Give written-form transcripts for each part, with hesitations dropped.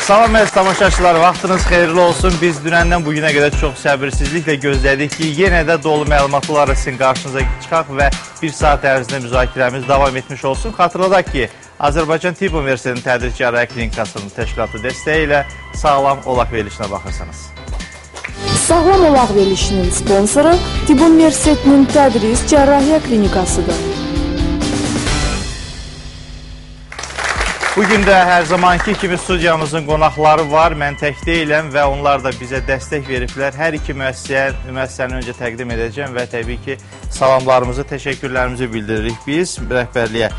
Salam əziz tamaşaçılar, vaxtınız xeyirli olsun. Biz dünəndən bugünə qədər çox səbirsizliklə gözlədik ki, yenə də dolu məlumatlarla sizin qarşınıza çıxaq və bir saat ərzində müzakirəmiz davam etmiş olsun. Xatırladaq ki, Azərbaycan Tibb Universitetinin Tədris Cərrahiyyə Klinikasının təşkilatı dəstəyi ilə sağlam olaq verilişinə baxırsınız. Sağlam olaq verilişinin sponsoru Tibb Universitetinin Tədris Cərrahiyyə Klinikasıdır. Bugün də hər zamanki kimi studiyamızın qonaqları var. Mən tək deyiləm və onlar da bizə dəstək veriblər. Hər iki müəssisəni öncə təqdim edəcəm və təbii ki, salamlarımızı, təşəkkürlərimizi bildiririk biz rəhbərliyə.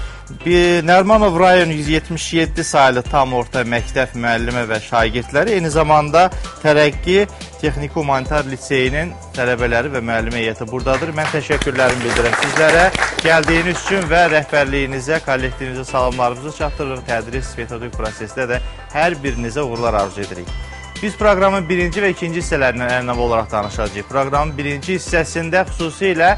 Nərimanov rayon 177 saylı tam orta məktəb müəllimə və şagirdləri, eyni zamanda Tərəqqi Texniki Humanitar Liseyinin tələbələri və müəllimə heyəti buradadır. Mən təşəkkürlərimi bildirəm sizlərə. Gəldiyiniz üçün və rəhbərliyinizə, kollektivinizə salamlarımızı çatdırırıq. Tədris metodik prosesdə də hər birinizə uğurlar arzu edirik. Biz proqramın birinci və ikinci hissələrindən ənəv olaraq danışacağıq. Proqramın birinci hissəsində xüsusilə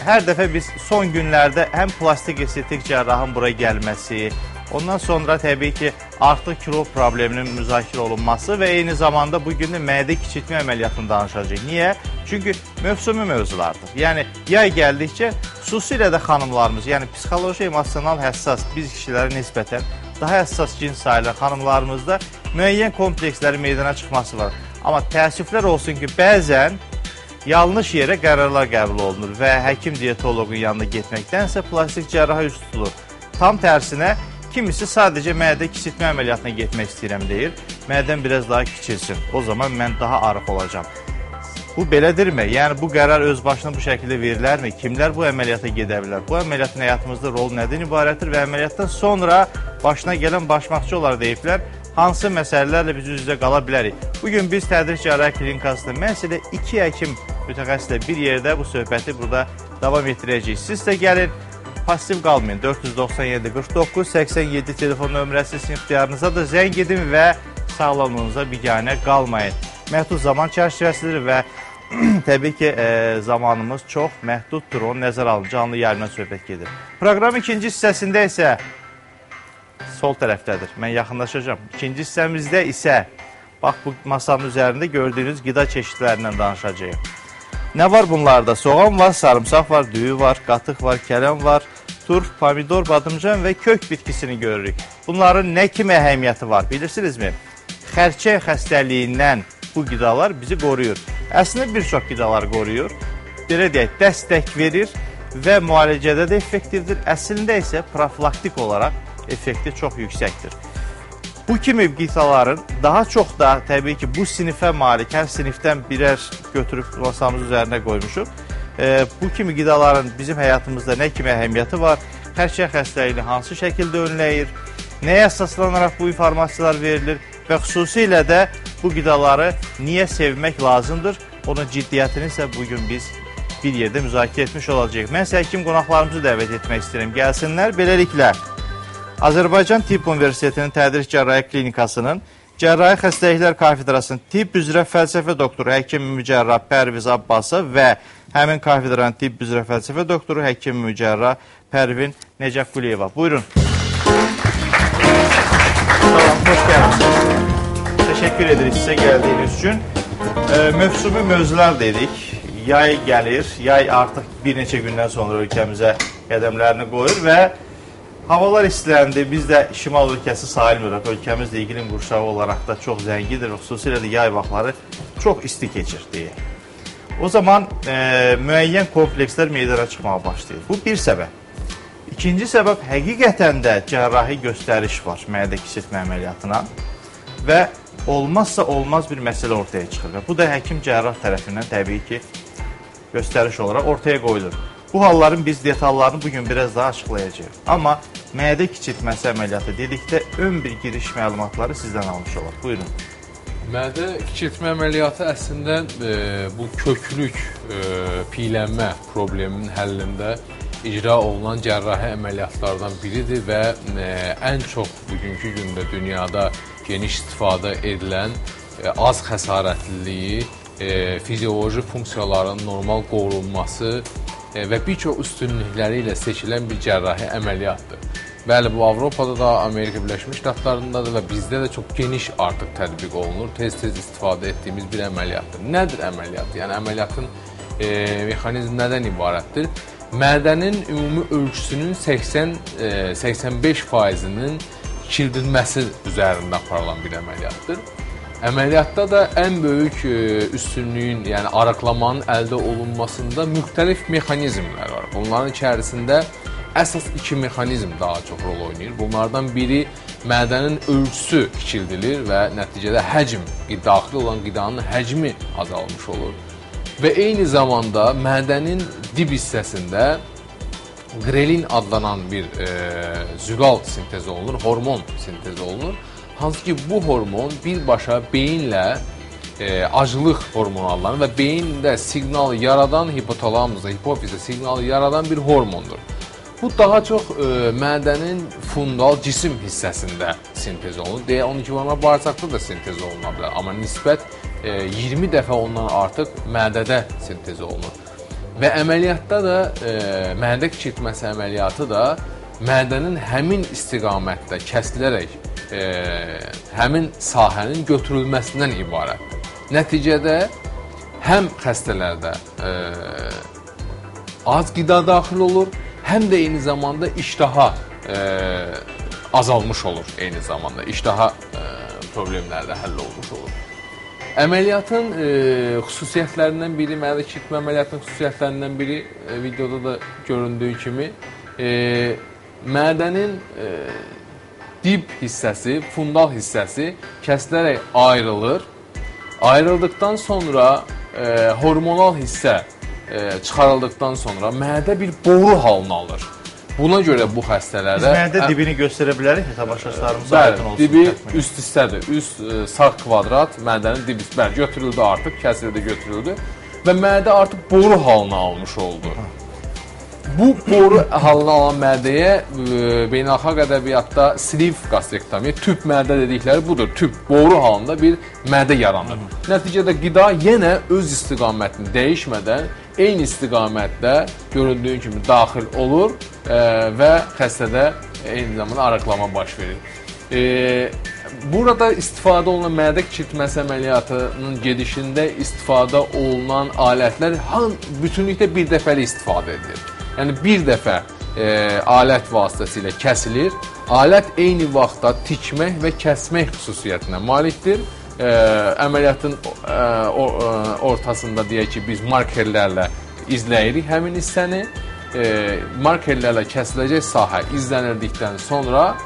hər dəfə biz son günlərdə həm plastik estetik cərrahın bura gəlməsi, ondan sonra təbii ki, artıq kilo probleminin müzakirə olunması və eyni zamanda bugün də mədə kiçiltmə əməliyyatını danışacağıq. Niyə? Çünki mövsumi mövzulardır. Yəni, yay gəldikcə xüsusilə də xanımlarımız, yəni psixoloji, emosional həssas biz kişilərə nisbətən daha həssas cins sayılan xanımlarımızda müəyyən komplekslərin meydana çıxması var. Amma təəssüflər olsun ki, bəzən yanlış yerə qərarlar qəbul olunur və həkim diyetoloqun yanına getməkdənsə plastik cərraha üst tutulur. Tam tərsinə, kimisi sadəcə mədə kiçiltmə əməliyyatına getmək istəyirəm deyir, mədəm biraz daha kiçilsin, o zaman mən daha arıq olacam. Bu belədirmi? Yəni, bu qərar öz başına bu şəkildə verilərmi? Kimlər bu əməliyyata gedə bilər? Bu əməliyyatın həyatımızda rol nədən ibarətdir və əməliyyatdan sonra başına gələn başmaqçı olar deyiblər, hansı məsələlərlə biz üz-üzə qala bilərik? Bugün biz Tədris Cərrahiyyə Klinikasında məsələ iki həkim mütəxəssislə bir yerdə bu söhbəti burada davam etdirəcəyik. Siz də gəlin, pasiv qalmayın. 497-49-87 telefon nömrəsi sizin ixtiyarınızadır. Zəng edin və sağlamlığınıza biganə qalmayın. Məhdud zaman çərçivəsidir və təbii ki, zamanımız çox məhduddur. Onu nəzər alın, canlı yayımdan söhbət gedir. Proqramın ikinci hissəsində isə sol tərəfdədir. Mən yaxınlaşacağım. İkinci hissəmizdə isə bax, bu masanın üzərində gördüyünüz qida çeşidlərindən danışacağıq. Nə var bunlarda? Soğan var, sarımsaq var, düyü var, qatıq var, kələm var, turp, pomidor, badımcan və kök bitkisini görürük. Bunların nə kimi əhəmiyyəti var, bilirsinizmi? Xərçəng xəstəliyindən bu qidalar bizi qoruyur. Əslində bir çox qidalar qoruyur, belə deyək, dəstək verir və müalicədə də effektivdir. Əslində isə profilaktik olaraq effekti çox yüksəkdir. Bu kimi qidaların daha çox da təbii ki, bu sinifə malik, hər sinifdən birər götürüb masamız üzərinə qoymuşuq. Bu kimi qidaların bizim həyatımızda nə kimi əhəmiyyəti var, xərçəng xəstəliyini hansı şəkildə önləyir, nəyə əsaslanaraq bu informasiyalar verilir və xüsusilə də bu qidaları niyə sevmək lazımdır, onun ciddiyyətini isə bugün biz bir yerdə müzakirə etmiş olacağıq. Mən isə həkim qonaqlarımızı dəvət etmək istəyirəm, gəlsinlər. Beləliklə, Azərbaycan Tibb Universitetinin Tədris Cərrahiyyə Klinikasının Cərrahi Xəstəliklər Kafedrasının tibb üzrə fəlsəfə doktoru həkim mücərrah Pərviz Abbasov və həmin kafedranın tibb üzrə fəlsəfə doktoru həkim mücərrah Pərvin Necəfquliyeva. Buyurun. Salam, xoş gəlmişsiniz. Təşəkkür edirik sizə gəldiyiniz üçün. Mövsumi mövzular dedik. Yay gəlir. Yay artıq bir neçə gündən sonra ölkəmizə qədəmlərini qoyur və havalar istiləndi, biz də şimal ölkəsi sayılmırıq. Ölkəmiz də iqlim qurşağı olaraq da çox zəngidir. Xüsusilə də yay vaxtları çox isti keçir deyə. O zaman müəyyən komplekslər meydana çıxmağa başlayır. Bu bir səbəb. İkinci səbəb, həqiqətən də cərrahi göstəriş var mədə kiçiltmə əməliyyatına və olmazsa olmaz bir məsələ ortaya çıxır. Və bu da həkim cərrah tərəfindən təbii ki, göstəriş olaraq ortaya qoyulur. Bu halların biz detallarını bugün biraz daha açıqlayacağıq. Amma mədə kiçiltməsi əməliyyatı dedikdə ön bir giriş məlumatları sizdən almış olaq. Buyurun. Mədə kiçiltmə əməliyyatı əslində bu köklük piylənmə probleminin həllində icra olunan cərrahi əməliyyatlardan biridir və ən çox bugünkü gündə dünyada geniş istifadə edilən az xəsarətliliyi, fizioloji funksiyaların normal qorunması və bir çox üstünlükləri ilə seçilən bir cərrahi əməliyyatdır. Bəli, bu Avropada da, Amerika Birləşmiş Ştatlarında da və bizdə də çox geniş artıq tətbiq olunur. Tez-tez istifadə etdiyimiz bir əməliyyatdır. Nədir əməliyyat? Yəni əməliyyatın mexanizmi nədən ibarətdir? Mədənin ümumi ölçüsünün 80-85%-nin kiçildilməsi üzərində aparılan bir əməliyyatdır. Əməliyyatda da ən böyük üstünlüyün, yəni arıqlamanın əldə olunmasında müxtəlif mexanizmlər var. Bunların içərisində əsas iki mexanizm daha çox rol oynayır. Bunlardan biri mədənin ölçüsü kiçildilir və nəticədə həcm, daxil olan qidanın həcmi azalmış olur. Və eyni zamanda mədənin dib hissəsində qrelin adlanan bir zülal sintezi olunur, hormon sintezi olunur. Hansı ki, bu hormon birbaşa beyinlə acılıq hormonu adlanır və beyində siqnalı yaradan hipotalamusa, hipofizə siqnalı yaradan bir hormondur. Bu daha çox mədənin fundal cisim hissəsində sintez olunur. Onun ki, bağırsaqda da sintez oluna bilər. Amma nisbət 20 dəfə ondan artıq mədədə sintez olunur. Və əməliyyatda da, mədə kiçiltməsi əməliyyatı da mədənin həmin istiqamətdə kəsilərək həmin sahənin götürülməsindən ibarətdir. Nəticədə həm xəstələrdə az qida daxil olur, həm də eyni zamanda iştaha azalmış olur, eyni zamanda iştaha problemləri də həll olmuş olur. Əməliyyatın xüsusiyyətlərindən biri, mədə kiçiltmə əməliyyatının xüsusiyyətlərindən biri videoda da göründüyü kimi mədənin dib hissəsi, fundal hissəsi kəsilərək ayrılır. Ayrıldıqdan sonra hormonal hissə çıxarıldıqdan sonra mədə bir boru halını alır. Buna görə bu xəstələrdə... Biz mədə dibini göstərə bilərik ki, tamaşaçılarımıza aydın olsun. Dibi üst hissədir. Üst sağ kvadrat mədənin dibi götürüldü artıq, kəsildi, götürüldü və mədə artıq boru halını almış oldu. Bu boru halını alan mədəyə beynəlxalq ədəbiyyatda sleeve gastrektomi, tüp mədə dedikləri budur. Tüp, boru halında bir mədə yaranır. Nəticədə qida yenə öz istiqamətini dəyişmədən eyni istiqamətdə göründüyü kimi daxil olur və xəstədə eyni zamanda arıqlama baş verir. Burada istifadə olunan mədə kiçiltməsi əməliyyatının gedişində istifadə olunan alətlər bütünlükdə bir dəfəli istifadə edilir. Yəni bir dəfə alət vasitəsilə kəsilir. Alət eyni vaxtda tikmək və kəsmək xüsusiyyətinə malikdir. Əməliyyatın ortasında deyək ki, biz markerlərlə izləyirik həmin hissəni. Markerlərlə kəsiləcək sahə izlənirdikdən sonra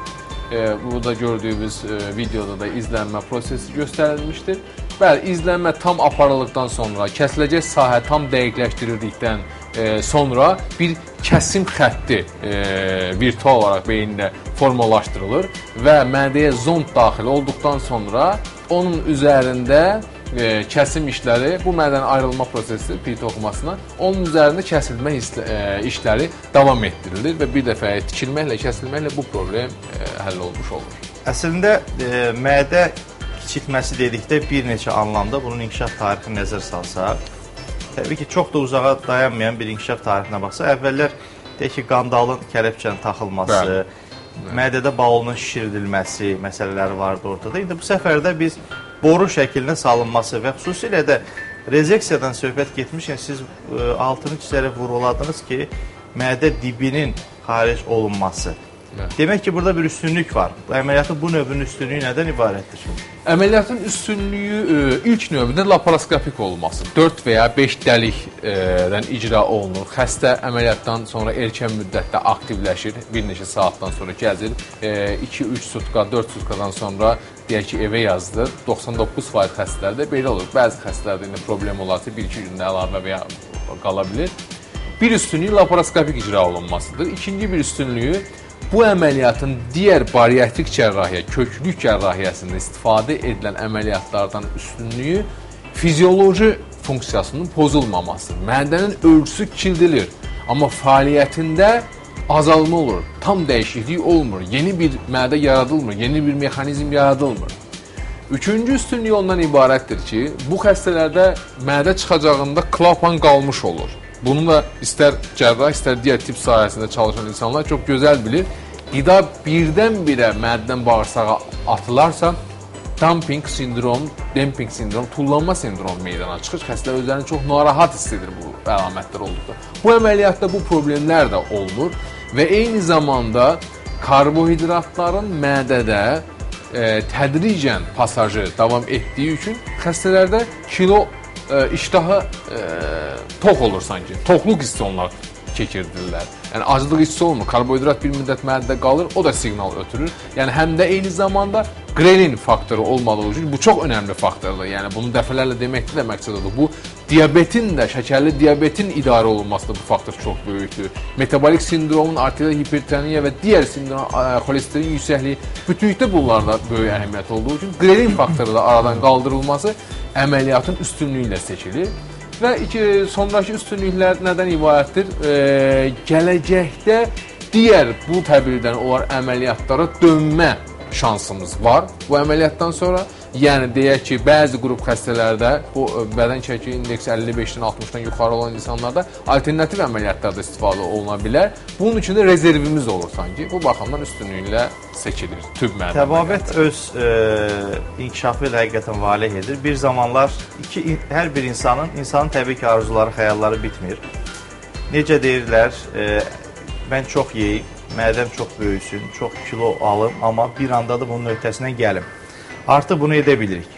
burada gördüyümüz videoda da izlənmə prosesi göstərilmişdir. Bəli, izlənmə tam aparıldıqdan sonra, kəsiləcək sahə tam dəqiqləşdirildikdən sonra bir kəsim xətti virtual olaraq beyində formalaşdırılır və mədəyə zond daxil olduqdan sonra onun üzərində kəsim işləri, bu mədənin ayrılma prosesi, pi toxumasına, onun üzərində kəsilmə işləri davam etdirilir və bir dəfə tikilməklə, kəsilməklə bu problem həll olmuş olur. Əslində, mədə kiçiltməsi dedikdə bir neçə anlamda bunun inkişaf tarixini nəzər salsaq, təbii ki, çox da uzağa dayanmayan bir inkişaf tarixinə baxsa, əvvəllər deyək ki, qandalın kərəpçənin taxılması, mədədə balonun şişirdilməsi məsələləri vardı ortada. İndi bu səfərdə biz boru şəklinə salınması və xüsusilə də rezeksiyadan söhbət getmişkən siz altını çizərək vurğuladınız ki, mədə dibinin xaric olunması. Demək ki, burada bir üstünlük var. Əməliyyatın bu növünün üstünlüyü nədən ibarətdir şimdi? Əməliyyatın üstünlüyü ilk növbədə laparoskopik olması. 4 və ya 5 dəlikdən icra olunur. Xəstə əməliyyatdan sonra erkən müddətdə aktivləşir. Bir neçə saatdan sonra gəzir. 2-3 sutka, 4 sutkadan sonra deyək ki, evə yazdır. 99% xəstələrdə belə olur. Bəzi xəstələrdə problem olarsa 1-2 gündə əlavə və ya qala bilir. Bir üstünlüyü laparoskopik icra olunmasıdır. İkinci bir üstünlüyü bu əməliyyatın digər bariatrik cərrahiyyə, köklük cərrahiyyəsində istifadə edilən əməliyyatlardan üstünlüyü fizioloji funksiyasının pozulmaması. Mədənin ölçüsü kiçildilir, amma fəaliyyətində azalma olur, tam dəyişiklik olmur, yeni bir mədə yaradılmır, yeni bir mexanizm yaradılmır. Üçüncü üstünlüyü ondan ibarətdir ki, bu xəstələrdə mədə çıxacağında klapan qalmış olur. Bunu da istər cərrah, istər digər tip sahəsində çalışan insanlar çox gözəl bilir. qida birdən-birə mədədən bağırsağa atılarsa, demping sindrom, tullanma sindromu meydana çıxır. Xəstə özlərini çox narahat hiss edir bu əlamətlər olduqda. Bu əməliyyatda bu problemlər də olmur və eyni zamanda karbohidratların mədədə tədricən pasajı davam etdiyi üçün xəstələrdə kilo iştahı tox olur sanki. Toxluq hissi onlar keçirdirlər. Yəni aclıq hissi olmur. Karbohidrat bir müddət mədədə qalır, o da siqnal ötürür. Yəni həm də eyni zamanda qrelin faktoru olmadığı üçün bu çox önəmli faktordur. Yəni bunu dəfələrlə deməkdir də məqsəd odur. Bu diabetin də, şəkərli diabetin idarə olunmasında bu faktor çox böyükdür. Metabolik sindromun, arterial hipertoniya və digər sindrom, xolesterin yüksəkliyi bütünlükdə bunlarda böyük əhəmiyyət olduğu üçün qrelin faktoru da aradan qaldırılması əməliyyatın üstünlüyü ilə seçilir. Və sonraki üstünlüklər nədən ibarətdir? Gələcəkdə digər bu təbirdən olan əməliyyatlara dönmə şansımız var. Bu əməliyyatdan sonra, yəni deyək ki, bəzi qrup xəstələrdə bu bədən çəki indeksi 55-dən 60-dan yuxarı olan insanlarda alternativ əməliyyatlarda istifadə oluna bilər. Bunun üçün də rezervimiz olur sanki. Bu baxımdan üstünlüklə seçilir tüb mədən. Təbabət öz inkişafı ilə həqiqətən valeh edir. Bir zamanlar hər bir insanın təbii ki, arzuları, xəyalları bitmir. Necə deyirlər, mən çox yeyim, mədəm çox böyüsün, çox kilo alım, amma bir anda da bunun öhdəsindən gəlim. Artıq bunu edə bilirik.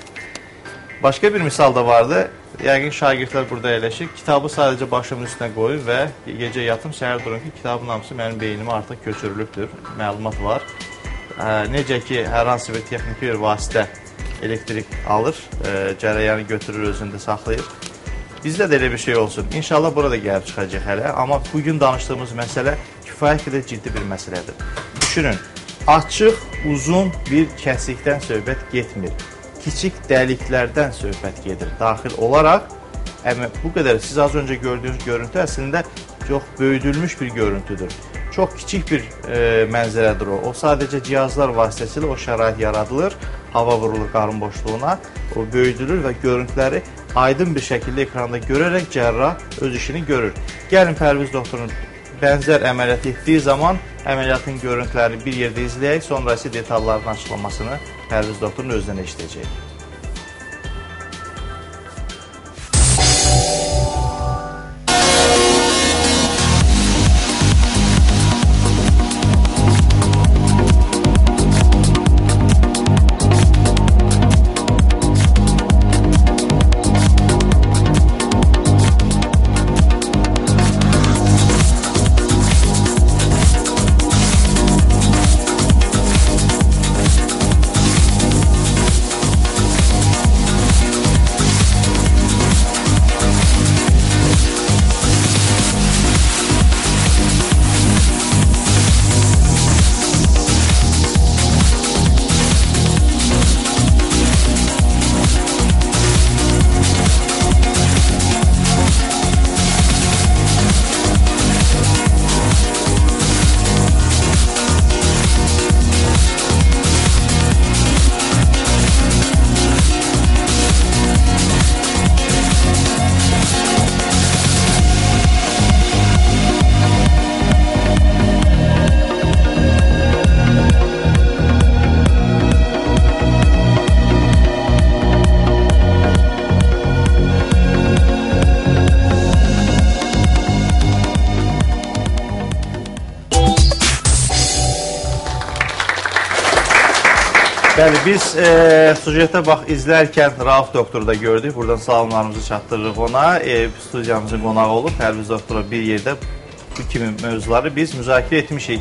Başqa bir misal da vardı. Yəqin şagirdlər burada əyləşir. Kitabı sadəcə başımın üstünə qoyun və gecə yatım, səhər durun ki, kitabın hamısı mənim beynimə artıq köçürülübdür. Məlumat var. Necə ki, hər hansı bir texniki bir vasitə elektrik alır, cərəyanı götürür, özündə saxlayır. Bizdə də elə bir şey olsun. İnşallah burada gəlib çıxacaq hələ. Amma bugün danışdığımız məsələ kifayət qədər ciddi bir məsələdir. Düşünün, açıq, uzun bir kəsikdən söhbət getmir. Kiçik dəliklərdən söhbət gedir. Daxil olaraq, bu qədər siz az öncə gördüyünüz görüntü əslində çox böyüdülmüş bir görüntüdür. Çox kiçik bir mənzərədir o. O sadəcə cihazlar vasitəsilə o şərait yaradılır, hava vurulur qarın boşluğuna, o böyüdülür və görüntüləri aydın bir şəkildə ekranda görərək cərrah öz işini görür. Gəlin Pərviz doktorun bənzər əməliyyat etdiyi zaman əməliyyatın görüntülərini bir yerdə izləyək, sonra isə detallarının açıqlamasını Pərviz doktorun özündən eşidəcəyik. Bəli, biz sujetə bax izlərkən Rauf doktoru da gördük. Buradan salamlarımızı çatdırırıq ona. Studiyamızın qonağı olub. Pərviz doktora bir yerdə bu kimi mövzuları biz müzakirə etmişik.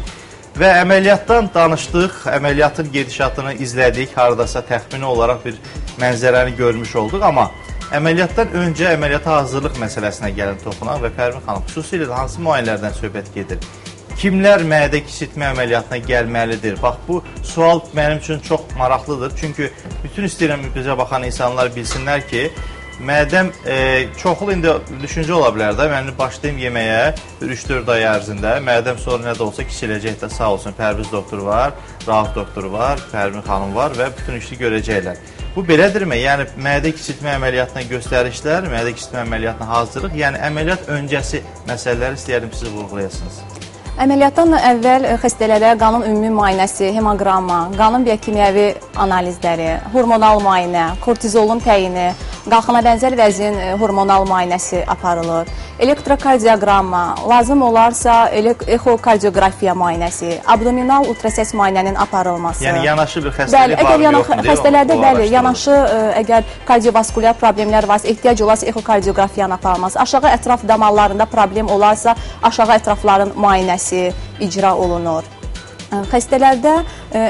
Və əməliyyatdan danışdıq, əməliyyatın gedişatını izlədik. Haradasa təxmini olaraq bir mənzərəni görmüş olduq. Amma əməliyyatdan öncə əməliyyata hazırlıq məsələsinə gəlin toxunaq və Pərvin xanım, xüsusilə də hansı müayinələrdən söhbət gedir? Kimlər mədə kiçiltmə əməliyyatına gəlməlidir? Bax, bu sual mənim üçün çox maraqlıdır. Çünki bütün istəyirəm bizə baxan insanlar bilsinlər ki, mədəm çoxlu indi düşüncə ola bilər də. Mən başlayayım yeməyə 3-4 ay ərzində. Mədəm sonra nə də olsa kiçiləcək də, sağ olsun. Pərviz doktoru var, Rauf doktoru var, Pərvin xanım var və bütün işi görəcəklər. Bu belədirmi? Yəni, mədə kiçiltmə əməliyyatına göstərişlər, mədə kiçiltmə əməliyyatına hazırlıq, yəni əməliyyat öncəsi məsələləri istəyərdim sizi vurğulayasınız. Əməliyyatdan əvvəl xəstələrə qanın ümumi müayinəsi, hemoqramma, qanın biokimyəvi analizləri, hormonal müayinə, kortizolun təyini, qalxana bənzər vəzin hormonal müayinəsi aparılır. Elektrokardioqramma, lazım olarsa ekokardiografiya müayinəsi, abdominal ultrasəs müayinənin aparılması. Yəni yanaşı bir xəstəlik var mı, yoxmu? Xəstələrdə bəli, yanaşı əgər kardiovaskulyar problemlər varsa, ehtiyac olarsa ekokardiografiyanın aparılması. Aşağı ətraf damarlarında problem olarsa, aşağı ətrafların müayinəsi icra olunur. Xəstələrdə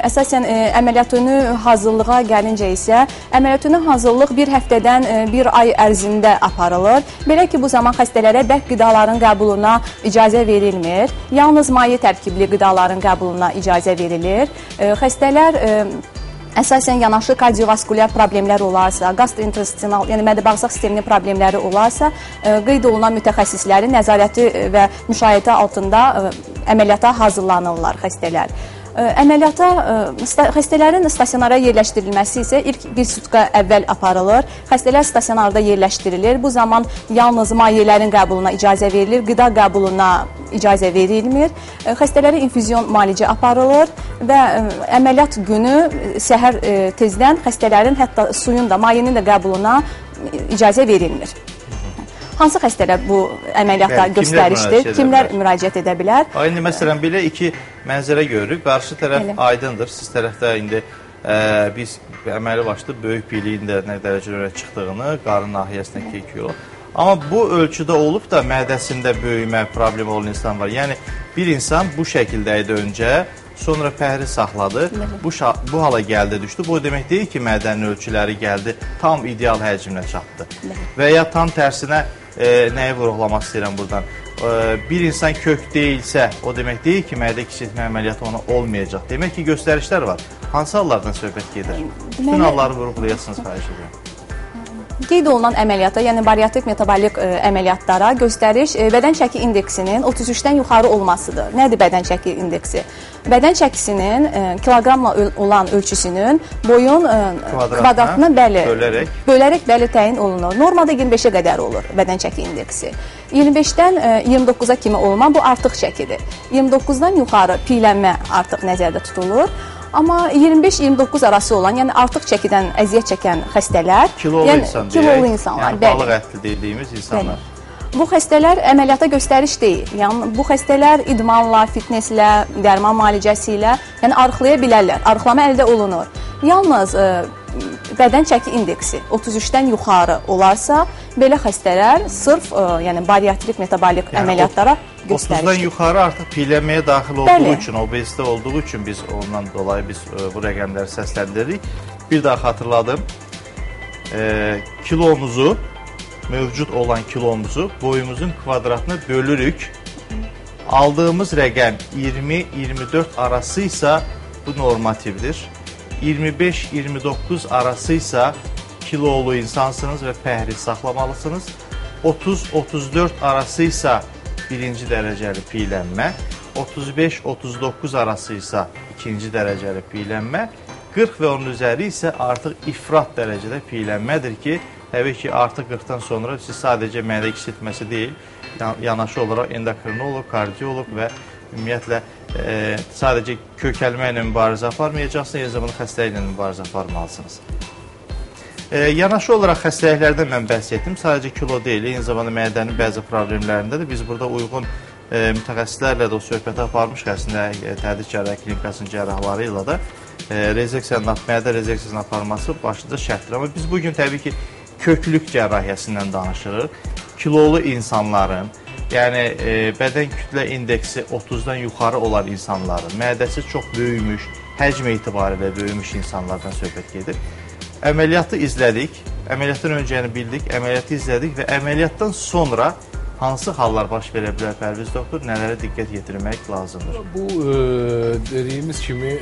əsasən əməliyyatını hazırlığa gəlincə isə əməliyyatını hazırlıq bir həftədən bir ay ərzində aparılır. Belə ki, bu zaman xəstələrə bərk qidaların qəbuluna icazə verilmir. Yalnız maye tərkibli qidaların qəbuluna icazə verilir. Xəstələr əsasən yanaşı kardiovaskulyar problemlər olarsa, gastrointestinal, yəni mədə-bağırsaq sisteminin problemləri olarsa, qeyd olunan mütəxəssislərin nəzarəti və müşahidə altında əməliyyata hazırlanırlar xəstələr. Xəstələrin stasionara yerləşdirilməsi isə ilk bir sutka əvvəl aparılır. Xəstələr stasionarda yerləşdirilir. Bu zaman yalnız mayələrin qəbuluna icazə verilir, qida qəbuluna icazə verilmir. Xəstələrə infüzyon müalicə aparılır və əməliyyat günü səhər tezdən xəstələrin hətta suyun da, mayenin də qəbuluna icazə verilmir. Hansı xəstələr bu əməliyyata göstərişdir? Kimlər müraciət edə bilər? İndi məsələn, belə iki mənzərə görürük. Qarşı tərəf aydındır. Siz tərəfdə indi biz əməli başlı böyük biliyin də nə dərəcədə çıxdığını, qarın nahiyəsində 2 kilo. Amma bu ölçüdə olub da mədəsində böyümə problemi olan insan var. Yəni bir insan bu şəkildə idi öncə, sonra pəhri saxladı, bu hala gəldi, düşdü. Bu demək deyil ki, mədənin ölçüləri gəldi, tam ideal həcmlə çatdı. Və ya tam tərsinə nəyi vurğulamaq istəyirəm buradan? Bir insan kök deyilsə, o demək deyil ki, mədə kiçiltmə əməliyyatı ona olmayacaq. Demək ki, göstərişlər var. Hansı hallardan söhbət gedir? Bütün halları vurğulayasınız, xahiş edirəm. Qeyd olunan əməliyyata, yəni bariatrik metabolik əməliyyatlara göstəriş bədən çəki indeksinin 33-dən yuxarı olmasıdır. Nədir bədən çəki indeksi? Bədən çəkisinin kiloqramla olan ölçüsünün boyun kvadratına bölərək təyin olunur. Normada 25-ə qədər olur bədən çəki indeksi. 25-dən 29-a kimi olma bu artıq çəkidir. 29-dan yuxarı piylənmə artıq nəzərdə tutulur. Amma 25-29 arası olan, yəni artıq çəkidən əziyyət çəkən xəstələr, kilolu insanlar, balıq ətli dediyimiz insanlar. Bu xəstələr əməliyyata göstəriş deyil. Yəni bu xəstələr idmanla, fitnesslə, dərman müalicəsi ilə, yəni arıqlaya bilərlər. Arıqlama əldə olunur. Yalnız bədən çəki indeksi 33-dən yuxarı olarsa, belə xəstələr sırf yəni bariatrik metabolik əməliyyatlara göstəriş. 30-dan yuxarı artıq piylənməyə daxil olduğu üçün, obezdə olduğu üçün biz ondan dolayı biz bu rəqəmləri səsləndiririk. Bir daha xatırladım. Kilomuzu, mövcud olan kilomuzu boyumuzun kvadratına bölürük. Aldığımız rəqəm 20-24 arasıysa bu normativdir. 25-29 arasıysa kilolu insansınız və pəhri saxlamalısınız. 30-34 arasıysa birinci dərəcəli piylənmə, 35-39 arasıysa ikinci dərəcəli piylənmə, 40 və onun üzəri isə artıq ifrat dərəcədə piylənmədir ki, təbii ki, artıq 40-dan sonra siz sadəcə mədə kiçiltməsi deyil, yanaşı olaraq endokrinoloq, kardioloq və ümumiyyətlə sadəcə kökəlmə ilə mübarizə aparmayacaqsınız, eyni zamanda xəstəliklə mübarizə aparmalısınız. Yanaşı olaraq xəstəliklərdən mən bəhs etdim. Sadəcə kilo deyil, eyni zamanda mədənin bəzi problemlərində də biz burada uyğun mütəxəssislərlə də o söhbəti aparmışıq. Əslində tədris cərrahi klinikasının cərrahları ilə də mədə rezeksiyasının aparması başlıca şərtdir. Amma biz bugün təbii ki, köklük cərrahiyyəsindən danışırıq. Kilolu insanların, yəni bədən kütlə indeksi 30-dan yuxarı olan insanların, mədəsi çox böyümüş, həcm etibarilə böyümüş insanlardan söhbət gedir. Əməliyyatı izlədik, əməliyyatdan öncəni bildik, əməliyyatı izlədik və əməliyyatdan sonra hansı hallar baş verə bilər Pərviz doktor, nələrə diqqət yetirmək lazımdır? Bu dediyimiz kimi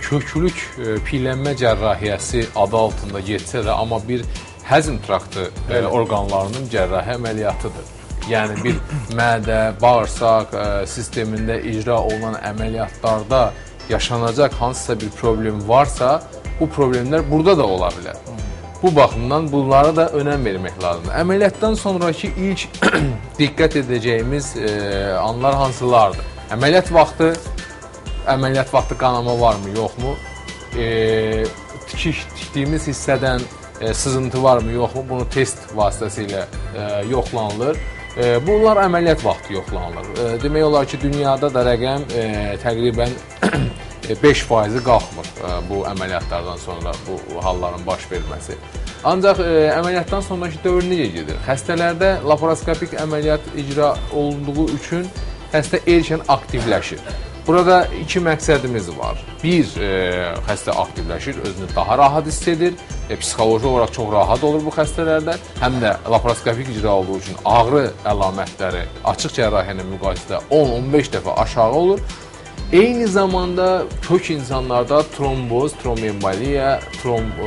köklük piylənmə cərrahiyyəsi adı altında getsə də, amma bir həzm traktı orqanlarının cərrahi əməliyyatıdır. Yəni bir mədə, bağırsaq sistemində icra olunan əməliyyatlarda yaşanacaq hansısa bir problem varsa, bu problemlər burada da ola bilər. Bu baxımdan bunlara da önəm vermək lazımdır. Əməliyyatdan sonraki ilk diqqət edəcəyimiz anlar hansılardır? Əməliyyat vaxtı qanama varmı, yoxmu? Tikdiyimiz hissədən sızıntı varmı, yoxmu? Bunu test vasitəsilə yoxlanılır. Bunlar əməliyyat vaxtı yoxlanılır. Demək olar ki, dünyada da rəqəm təqribən 5% qalxmır bu əməliyyatlardan sonra bu halların baş verməsi. Ancaq əməliyyatdan sonraki dövr necə gedir? Xəstələrdə laparoskopik əməliyyat icra olunduğu üçün xəstə erkən aktivləşir. Burada iki məqsədimiz var. Bir, xəstə aktivləşir, özünü daha rahat hiss edir, psixoloji olaraq çox rahat olur bu xəstələrdə. Həm də laparoskopik icra olduğu üçün ağrı əlamətləri açıq cərrahiyyə ilə müqayisədə 10-15 dəfə aşağı olur. Eyni zamanda kök insanlarda tromboz, tromboemboliya,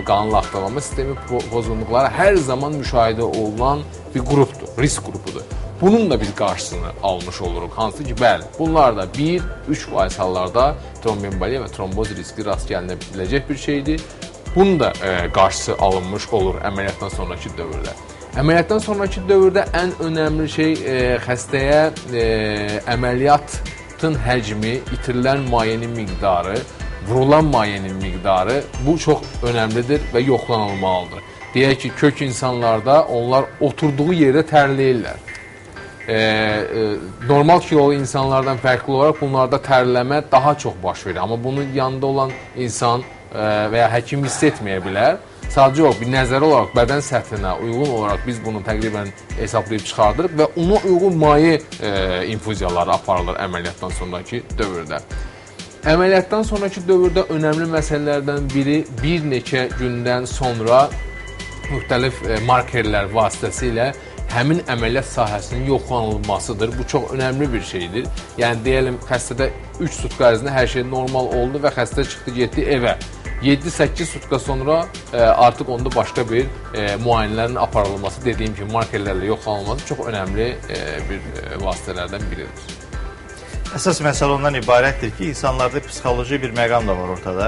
qanın laxtalama sistemi pozğunluqları hər zaman müşahidə olunan bir qrupdur, risk qrupudur. Bunun da biz qarşısını almış oluruq. Hansı ki, bəli, bunlar da 1-3% hallarda tromboemboliya və tromboz riski rast gəlinə biləcək bir şeydir. Bunun da qarşısı alınmış olur əməliyyatdan sonraki dövrdə. Əməliyyatdan sonraki dövrdə ən önəmli şey xəstəyə əməliyyatın həcmi, itirilən mayenin miqdarı, vurulan mayenin miqdarı bu çox önəmlidir və yoxlanılmalıdır. Deyək ki, kök insanlarda onlar oturduğu yerdə tərləyirlər. Normal kilolu insanlardan fərqli olaraq bunlarda tərləmə daha çox baş verir. Amma bunun yanında olan insan və ya həkim hiss etməyə bilər. Sadəcə yox, bir nəzəri olaraq bədən səthinə uyğun olaraq biz bunu təqribən hesablayıb çıxardırıq və ona uyğun maye infuziyaları aparılır əməliyyatdan sonraki dövrdə. Əməliyyatdan sonraki dövrdə önəmli məsələlərdən biri bir neçə gündən sonra müxtəlif markerlər vasitəsilə həmin əməliyyat sahəsinin yoxlanılmasıdır. Bu çox önəmli bir şeydir. Yəni, deyəlim, xəstədə 3 sutka ərzində hər şey normal oldu və xəstə çıxdı, getdi evə. 7-8 sutka sonra artıq onda başqa bir müayinələrin aparılması, dediyim kimi, markerlərlə yoxlanılması çox önəmli bir vasitələrdən biridir. Əsas məsələ ondan ibarətdir ki, insanlarda psixoloji bir məqam da var ortada.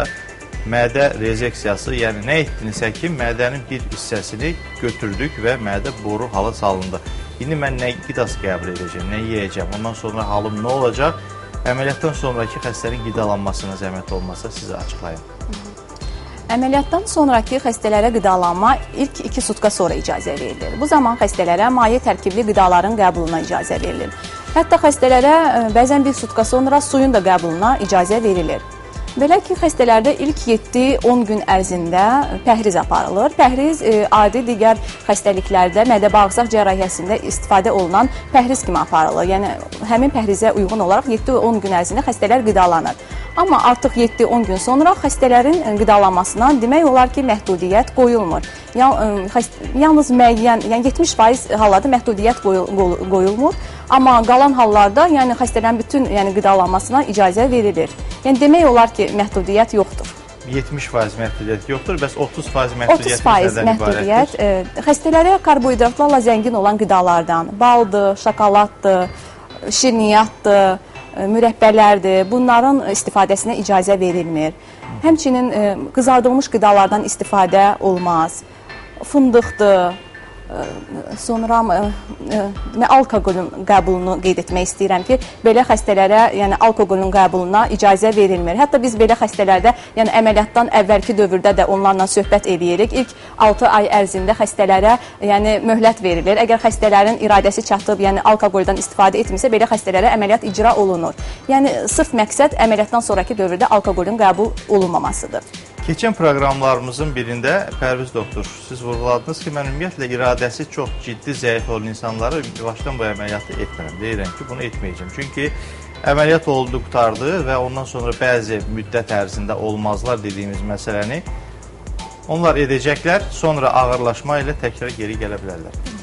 Mədə rezeksiyası, yəni nə etdinizsə ki, mədənin bir hissəsini götürdük və mədə boru halı salındı. İndi mən nə qidası qəbul edəcəm, nə yeyəcəm, ondan sonra halım nə olacaq? Əməliyyatdan sonraki xəstənin qidalanmasına zəhmət olmasa sizə açıqlayın. Əməliyyatdan sonraki xəstələrə qidalanma ilk 2 sutka sonra icazə verilir. Bu zaman xəstələrə maye tərkibli qidaların qəbuluna icazə verilir. Hətta xəstələrə bəzən 1 sutka sonra suyun da qəbuluna icazə verilir. Belə ki, xəstələrdə ilk 7-10 gün ərzində pəhriz aparılır. Pəhriz adi digər xəstəliklərdə mədə-bağırsaq cərrahiyyəsində istifadə olunan pəhriz kimi aparılır. Yəni, həmin pəhrizə uyğun olaraq 7-10 gün ərzində xəstələr qidalanır. Amma artıq 7-10 gün sonra xəstələrin qidalanmasına demək olar ki, məhdudiyyət qoyulmur. Yalnız müəyyən, yəni 70% hallarda məhdudiyyət qoyulmur. Amma qalan hallarda, yəni xəstələrin bütün qidalanmasına icazə verilir. Yəni demək olar ki, məhdudiyyət yoxdur. 70% məhdudiyyət yoxdur, bəs 30% məhdudiyyət 30% məhdudiyyət xəstələrə karbohidratlarla zəngin olan qidalardan, baldır, şokoladdır, şirniyyatdır, mürəbbələrdir, bunların istifadəsinə icazə verilmir. Həmçinin qızardılmış qidalardan istifadə olmaz, fındıqdır, sonra alkoqolun qəbulunu qeyd etmək istəyirəm ki, belə xəstələrə alkoqolun qəbuluna icazə verilmir. Hətta biz belə xəstələrdə əməliyyatdan əvvəlki dövrdə də onlarla söhbət edirik. İlk 6 ay ərzində xəstələrə möhlət verilir. Əgər xəstələrin iradəsi çatıb, alkoqoldan istifadə etmirsə, belə xəstələrə əməliyyat icra olunur. Yəni, sırf məqsəd əməliyyatdan sonraki dövrdə alkoqolun qəbul olunmamasıdır. Keçən proqramlarımızın birində Pərviz doktor, siz vurğuladınız ki, mən ümumiyyətlə iradəsi çox ciddi zəif olan insanları başdan bu əməliyyatı etmirəm. Deyirəm ki, bunu etməyəcəm. Çünki əməliyyat oldu, qutardı və ondan sonra bəzi müddət ərzində olmazlar dediyimiz məsələni onlar edəcəklər, sonra ağırlaşma ilə təkrar geri gələ bilərlər.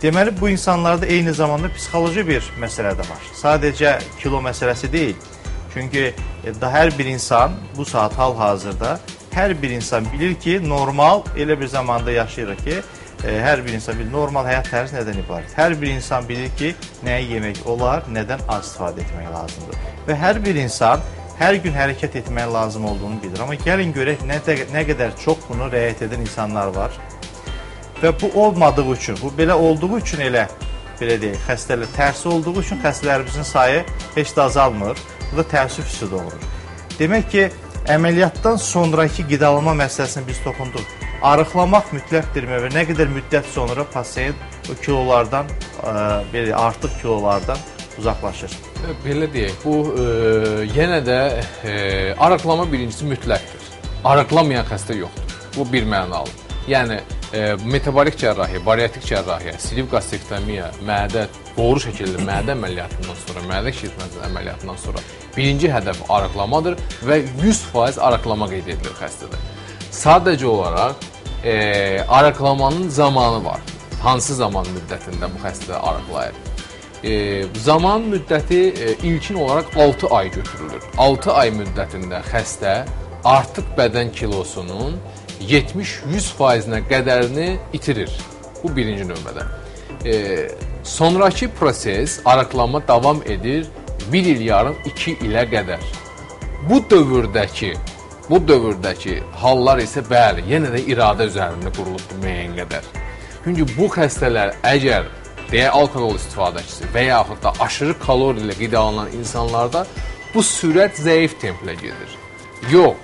Deməli, bu insanlarda eyni zamanda psixoloji bir məsələ də var. Sadəcə kilo məsələsi deyil. Çünki hər bir insan bu saat hal-hazırda hər bir insan bilir ki, normal elə bir zamanda yaşayırıq ki, hər bir insan bilir, normal həyat tərzi nədən ibarət? Hər bir insan bilir ki, nəyi yemək olar, nədən az istifadə etmək lazımdır. Və hər bir insan hər gün hərəkət etmək lazım olduğunu bilir. Amma gəlin görək nə qədər çox bunu rəayət edən insanlar var. Və bu olmadığı üçün, bu belə olduğu üçün elə belə deyək, xəstələr tərsi olduğu üçün xəstələrimizin sayı heç də azalmır. Bu da təəssüf hissi doğurur. Demək ki, əməliyyatdan sonraki qidalanma məsələsini biz toxunduq. Arıqlamaq mütləqdir və nə qədər müddət sonra pasiyent o kilolardan, belə artıq kilolardan uzaqlaşır. Belə deyək, bu yenə də arıqlama birincisi mütləqdir. Arıqlamayan xəstə yoxdur. Bu bir mənalı. Yəni, metabolik cərrahiyyə, bariatrik cərrahiyyə, siliv qastrektomiya, mədə, doğru şəkildə mədə əməliyyatından sonra, mədə şişirtməsi əməliyyatından sonra birinci hədəf arıqlamadır və 100% arıqlama qeyd edilir xəstədə. Sadəcə olaraq arıqlamanın zamanı var. Hansı zaman müddətində bu xəstədə arıqlayır? Zaman müddəti ilkin olaraq 6 ay götürülür. 6 ay müddətində xəstə artıq bədən kilosunun 70-100%-nə qədərini itirir. Bu birinci növbədə. Sonraki proses, arıqlama davam edir 1 il yarım, 2 ilə qədər. Bu dövrdəki hallar isə bəli, yenə də iradə üzərində qurulubdur müəyyən qədər. Çünki bu xəstələr əgər deyək alkoqol istifadəçisi və yaxud da aşırı kalori ilə qidalanan insanlarda bu sürət zəif templə gedir. Yox,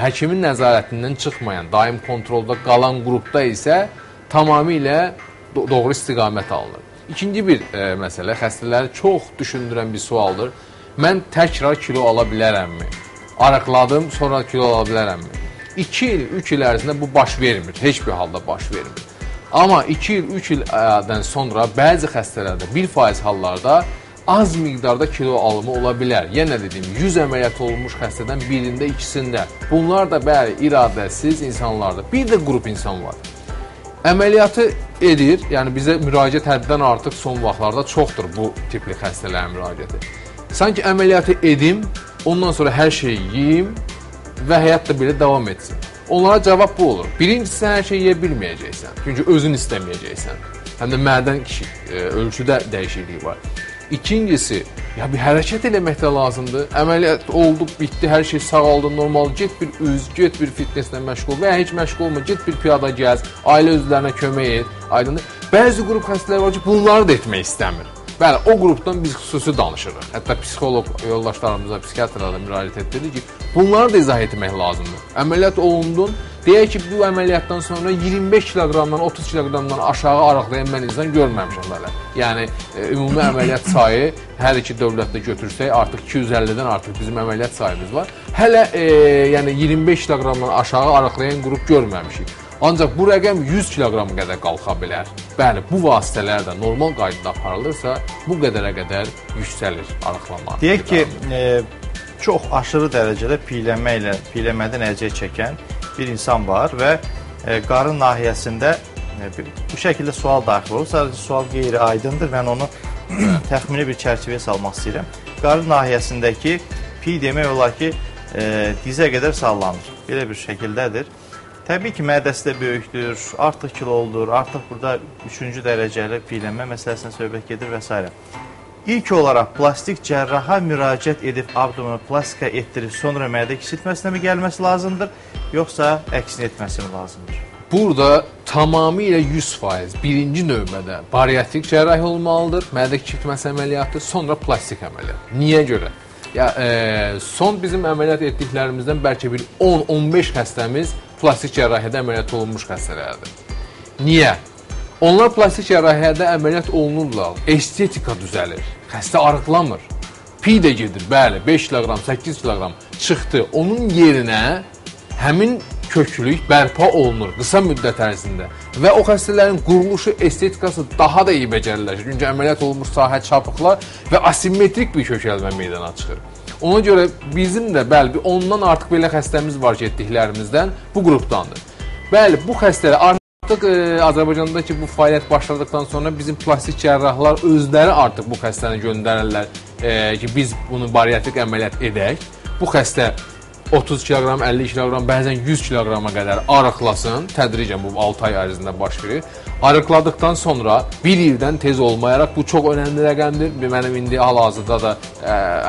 həkimin nəzarətindən çıxmayan, daim kontrolda qalan qrupda isə tamamilə doğru istiqamət alınır. İkinci bir məsələ, xəstələri çox düşündürən bir sualdır. Mən təkrar kilo ala bilərəmmi? Arıqladım, sonra kilo ala bilərəmmi? 2 il, 3 il ərzində bu baş vermir, heç bir halda baş vermir. Amma 2 il, 3 ildən sonra bəzi xəstələrdə, 1% hallarda az miqdarda kilo alımı ola bilər. Yenə dediyim, 100 əməliyyat olunmuş xəstədən birində, ikisində. Bunlar da bəli, iradəsiz insanlardır. Bir də qrup insan var. Əməliyyatı edir, yəni bizə müraciət həddən artıq son vaxtlarda çoxdur bu tipli xəstələrin müraciəti. Sanki əməliyyatı edim, ondan sonra hər şeyi yeyim və həyat da belə davam etsin. Onlara cavab bu olur. Birincisi, sən hər şeyi yeyə bilməyəcəksən. Çünki özün istəməyəcəksən. Həm də mədən ölçüdə dəyişikliyi var. İkincisi, ya bir hərəkət eləmək də lazımdır. Əməliyyat oldu, bitdi, hər şey sağaldı, normal. Get bir get bir fitnesslə məşğul və ya heç məşğul olma, get bir piyada gəz, ailə üzvlərinə kömək et. Aydındır. Bəzi qrup xəstələr var ki, bunları da etmək istəmir. Bəli, o qrupdan biz xüsusi danışırıq. Hətta psixoloq yoldaşlarımıza, psixiatrlara müraciət etdik ki, bunları da izah etmək lazımdır. Əməliyyat olundun, deyək ki, bu əməliyyatdan sonra 25 kiloqramdan 30 kiloqramdan aşağı arıqlayan mən insan görməmişəm belə. Yəni, ümumi əməliyyat sayı hər iki dövlətdə götürsək, artıq 250-dən artıq bizim əməliyyat sayımız var. Hələ yəni 25 kiloqramdan aşağı arıqlayan qrup görməmişik. Ancaq bu rəqəm 100 kiloqram qədər qalxa bilər. Bəli, bu vasitələr də normal qaydada aparılırsa, bu qədərə qədər yüksəlir arıqlama. Deyək ki, çox aşırı dərəcədə piyləmədən əziyyət çəkən bir insan var və qarın nahiyəsində bu şəkildə sual daxil olur. Sadəcə sual qeyri-aydındır, mən onu təxmini bir çərçivəyə salmaq istəyirəm. Qarın nahiyəsindəki piy demək olar ki, dizə qədər sallanır. Belə bir şəkildədir. Təbii ki, mədəsi də böyükdür, artıq kiloludur, artıq burada 3-cü dərəcəli piylənmə məsələsinə söhbət gedir və s. İlk olaraq plastik cərraha müraciət edib abdominoplastika etdirib sonra mədə kiçiltməsinə mi gəlməsi lazımdır, yoxsa əksin etməsi mi lazımdır? Burada tamamilə 100% birinci növbədə bariatrik cərrahi olmalıdır, mədə kiçiltməsi əməliyyatı, sonra plastik əməliyyat. Niyə görə? Ya, son bizim əməliyyat etdiklərimizdən bəlkə bir 10-15 xəstəmiz plastik cərrahiyyədə əməliyyat olunmuş xəstələrdir. Niyə? Onlar plastik cərrahiyyədə əməliyyat olunurlar, estetika düzəlir, xəstə arıqlamır. Piy də gedir, bəli, 5 kiloqram, 8 kiloqram çıxdı. Onun yerinə həmin köklük bərpa olunur qısa müddət ərzində və o xəstələrin quruluşu, estetikası daha da iyi becəriləşir. Çünki əməliyyat olunmuş sahə çapıqlar və asimetrik bir kökəlmə meydana çıxır. Ona görə bizim də bəli, ondan artıq belə xəstəmiz var ki, etdiklərimizdən bu qrupdandır. Bəli, bu xəstələr artıq Azərbaycandakı bu fəaliyyət başladıqdan sonra bizim plastik cərrahlar özləri artıq bu xəstəni göndərirlər ki, biz bunu bariatrik əməliyyat edək. Bu xəstə 30 kiloqram, 50 kiloqram, bəzən 100 kiloqrama qədər arıqlasın, tədricən bu 6 ay ərzində baş verir. Arıqladıqdan sonra 1 ildən tez olmayaraq, bu çox önəmli rəqəmdir. Mənim indi hal-hazırda da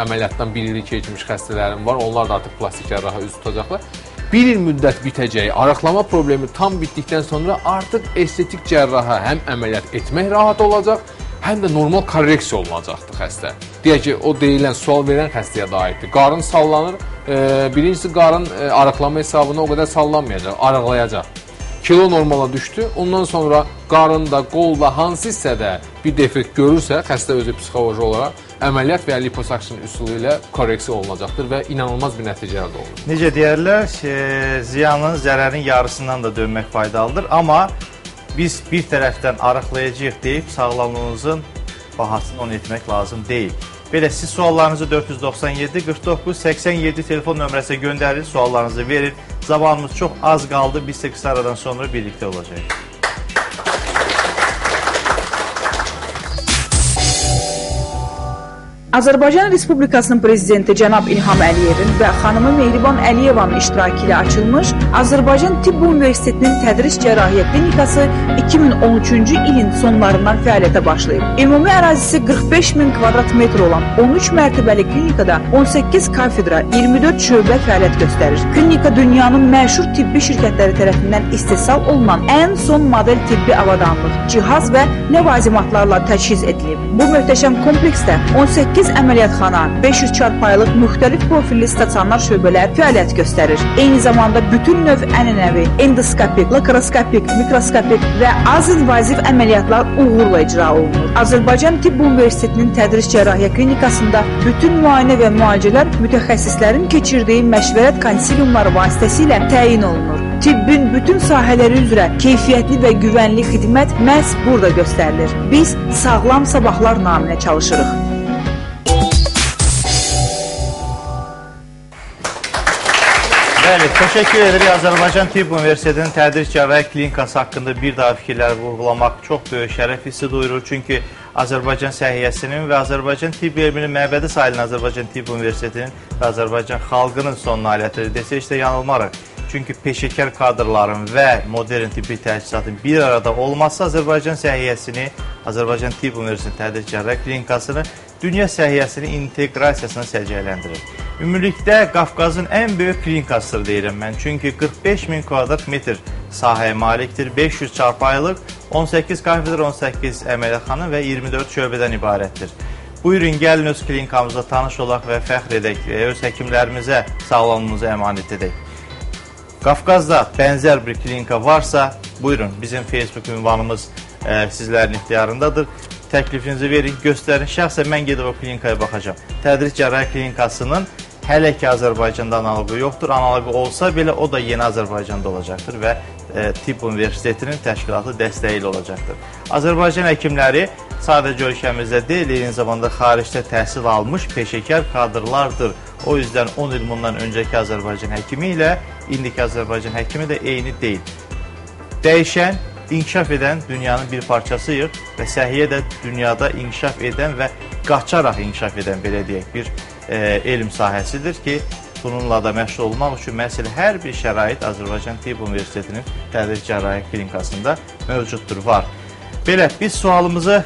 əməliyyatdan 1 ili keçmiş xəstələrim var, onlar da artıq plastik cərraha üz tutacaqlar. 1 il müddət bitəcək, arıqlama problemi tam bitdikdən sonra artıq estetik cərraha həm əməliyyat etmək rahat olacaq, həm də normal korreksiya olunacaqdır xəstə. Deyək ki, o deyilən, sual verən xəstəyə də aiddir. Qarın sallanır, birincisi qarın arıqlama hesabına o qədər sallanmayacaq, arıqlayacaq. Kilo normala düşdü, ondan sonra qarında, qolda, hansı hissədə bir defekt görürsə, xəstə özü psixoloji olaraq əməliyyat və ya liposakşın üsulu ilə korreksiya olunacaqdır və inanılmaz bir nəticə əldə olunur. Necə deyərlər, ziyanın, zərərin yarısından da dönmək faydalıdır. Amma biz bir tərəfdən arıqlayacağıq deyib sağlamlığınızın bahasını onu etmək lazım deyil. Belə siz suallarınızı 497 49 87 telefon nömrəsinə göndərin, suallarınızı verin. Zamanımız çox az qaldı. Biz də qısa aradan sonra birlikdə olacağıq. Azərbaycan Respublikasının Prezidenti cənab İlham Əliyevin və xanımı Mehriban Əliyevanın iştirakı ilə açılmış Azərbaycan Tibb Universitetinin Tədris Cərrahiyyə Klinikası 2013-cü ilin sonlarından fəaliyyətə başlayıb. Ümumi ərazisi 45 min kvadrat metr olan 13 mərtəbəli klinikada 18 kafedra, 24 şöbə fəaliyyət göstərir. Klinika dünyanın məşhur tibbi şirkətləri tərəfindən istehsal olunan ən son model tibbi avadanlıq, cihaz və ləvazimatlarla təchiz edilib. Bu möhtəşəm kompleksdə 18 əməliyyatxana, 500 çarpayılıq müxtəlif profilli stasionar şöbələr fəaliyyət göstərir. Eyni zamanda bütün növ ənənəvi, endoskopik, laparoskopik, mikroskopik və az invaziv əməliyyatlar uğurla icra olunur. Azərbaycan Tibb Universitetinin Tədris Cərrahiyyə Klinikasında bütün müayinə və müalicələr mütəxəssislərin keçirdiyi məşvərət konsiliumları vasitəsilə təyin olunur. Tibbin bütün sahələri üzrə keyfiyyətli və güvənli xidmət məhz burada göstərilir. Biz sağlam sabahlar naminə çalışırıq. Bəli, təşəkkür edirik. Azərbaycan Tibb Universitetinin Tədris Cərrahiyyə Klinikası haqqında bir daha fikirlər vurğulamaq çox böyük şərəf hissi duyurur. Çünki Azərbaycan səhiyyəsinin və Azərbaycan Tibb elminin məbədi sayılan Azərbaycan Tibb Universitetinin və Azərbaycan xalqının son nailiyyətləri desə heç də yanılmarıq. Çünki peşəkar kadrların və modern tibbi təchizatın bir arada olması Azərbaycan səhiyyəsini, Azərbaycan Tibb Universitetinin Tədris Cərrahiyyə Klinikasını dünya səhiyyəsinin inteqrasiyasına səciyyələndirir. Ümumilikdə Qafqazın ən böyük klinikasıdır deyirəm mən. Çünki 45 min kvadrat metr sahəyə malikdir, 500 çarpayılıq, 18 kafedra, 18 əməliyyatxana və 24 şöbədən ibarətdir. Buyurun, gəlin öz klinikamızda tanış olaq və fəxr edək, öz həkimlərimizə sağlamlığımızı əmanət edək. Qafqazda bənzər bir klinika varsa, buyurun, bizim Facebook ünvanımız sizlərin ixtiyarındadır. Təklifinizi verin, göstərin. Şəxsən mən gedib o klinikaya baxacağım. Tədris Cərrahiyyə Klinikasının hələ ki Azərbaycanda analogu yoxdur. Analogu olsa belə o da yeni Azərbaycanda olacaqdır və Tibb Universitetinin təşkilatı dəstəyi ilə olacaqdır. Azərbaycan həkimləri sadəcə ölkəmizdə deyil, eyni zamanda xaricdə təhsil almış peşəkar kadrlardır. O yüzden 10 il bundan öncəki Azərbaycan həkimi ilə indiki Azərbaycan həkimi də eyni deyil. Dəyişən, inkişaf edən dünyanın bir parçasıyıq və səhiyyə də dünyada inkişaf edən və qaçaraq inkişaf edən, belə deyək, bir elm sahəsidir ki, bununla da məşğul olmaq üçün məhz hər bir şərait Azərbaycan Tibb Universitetinin Tədris Cərrahiyyə Klinikasında mövcuddur, var. Belə, biz sualımızı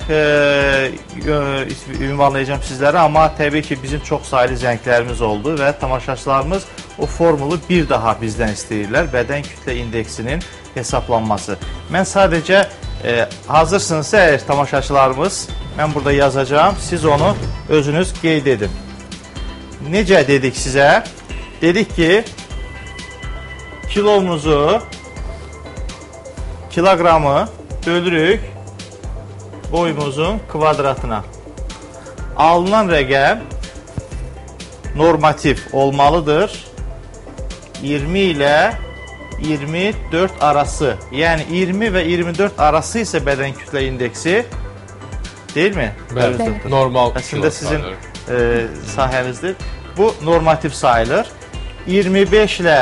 ünvanlayacağım sizlərə, amma təbii ki, bizim çox sayılı zənglərimiz oldu və tamaşaçılarımız o formulu bir daha bizdən istəyirlər, bədən kütlə indeksinin hesablanması. Mən sadəcə hazırsınızsa əgər tamaşaçılarımız, mən burada yazacağım, siz onu özünüz qeyd edin. Necə dedik sizə? Dedik ki, kilomuzu, kiloqramı bölürük boyumuzun kvadratına. Alınan rəqəm normativ olmalıdır. 20 ilə 24 arası. Yəni 20 və 24 arası isə bədən kütlə indeksi deyilmi? Bəli, normal. Əslində sizin sahənizdir. Bu normativ sayılır. 25 ilə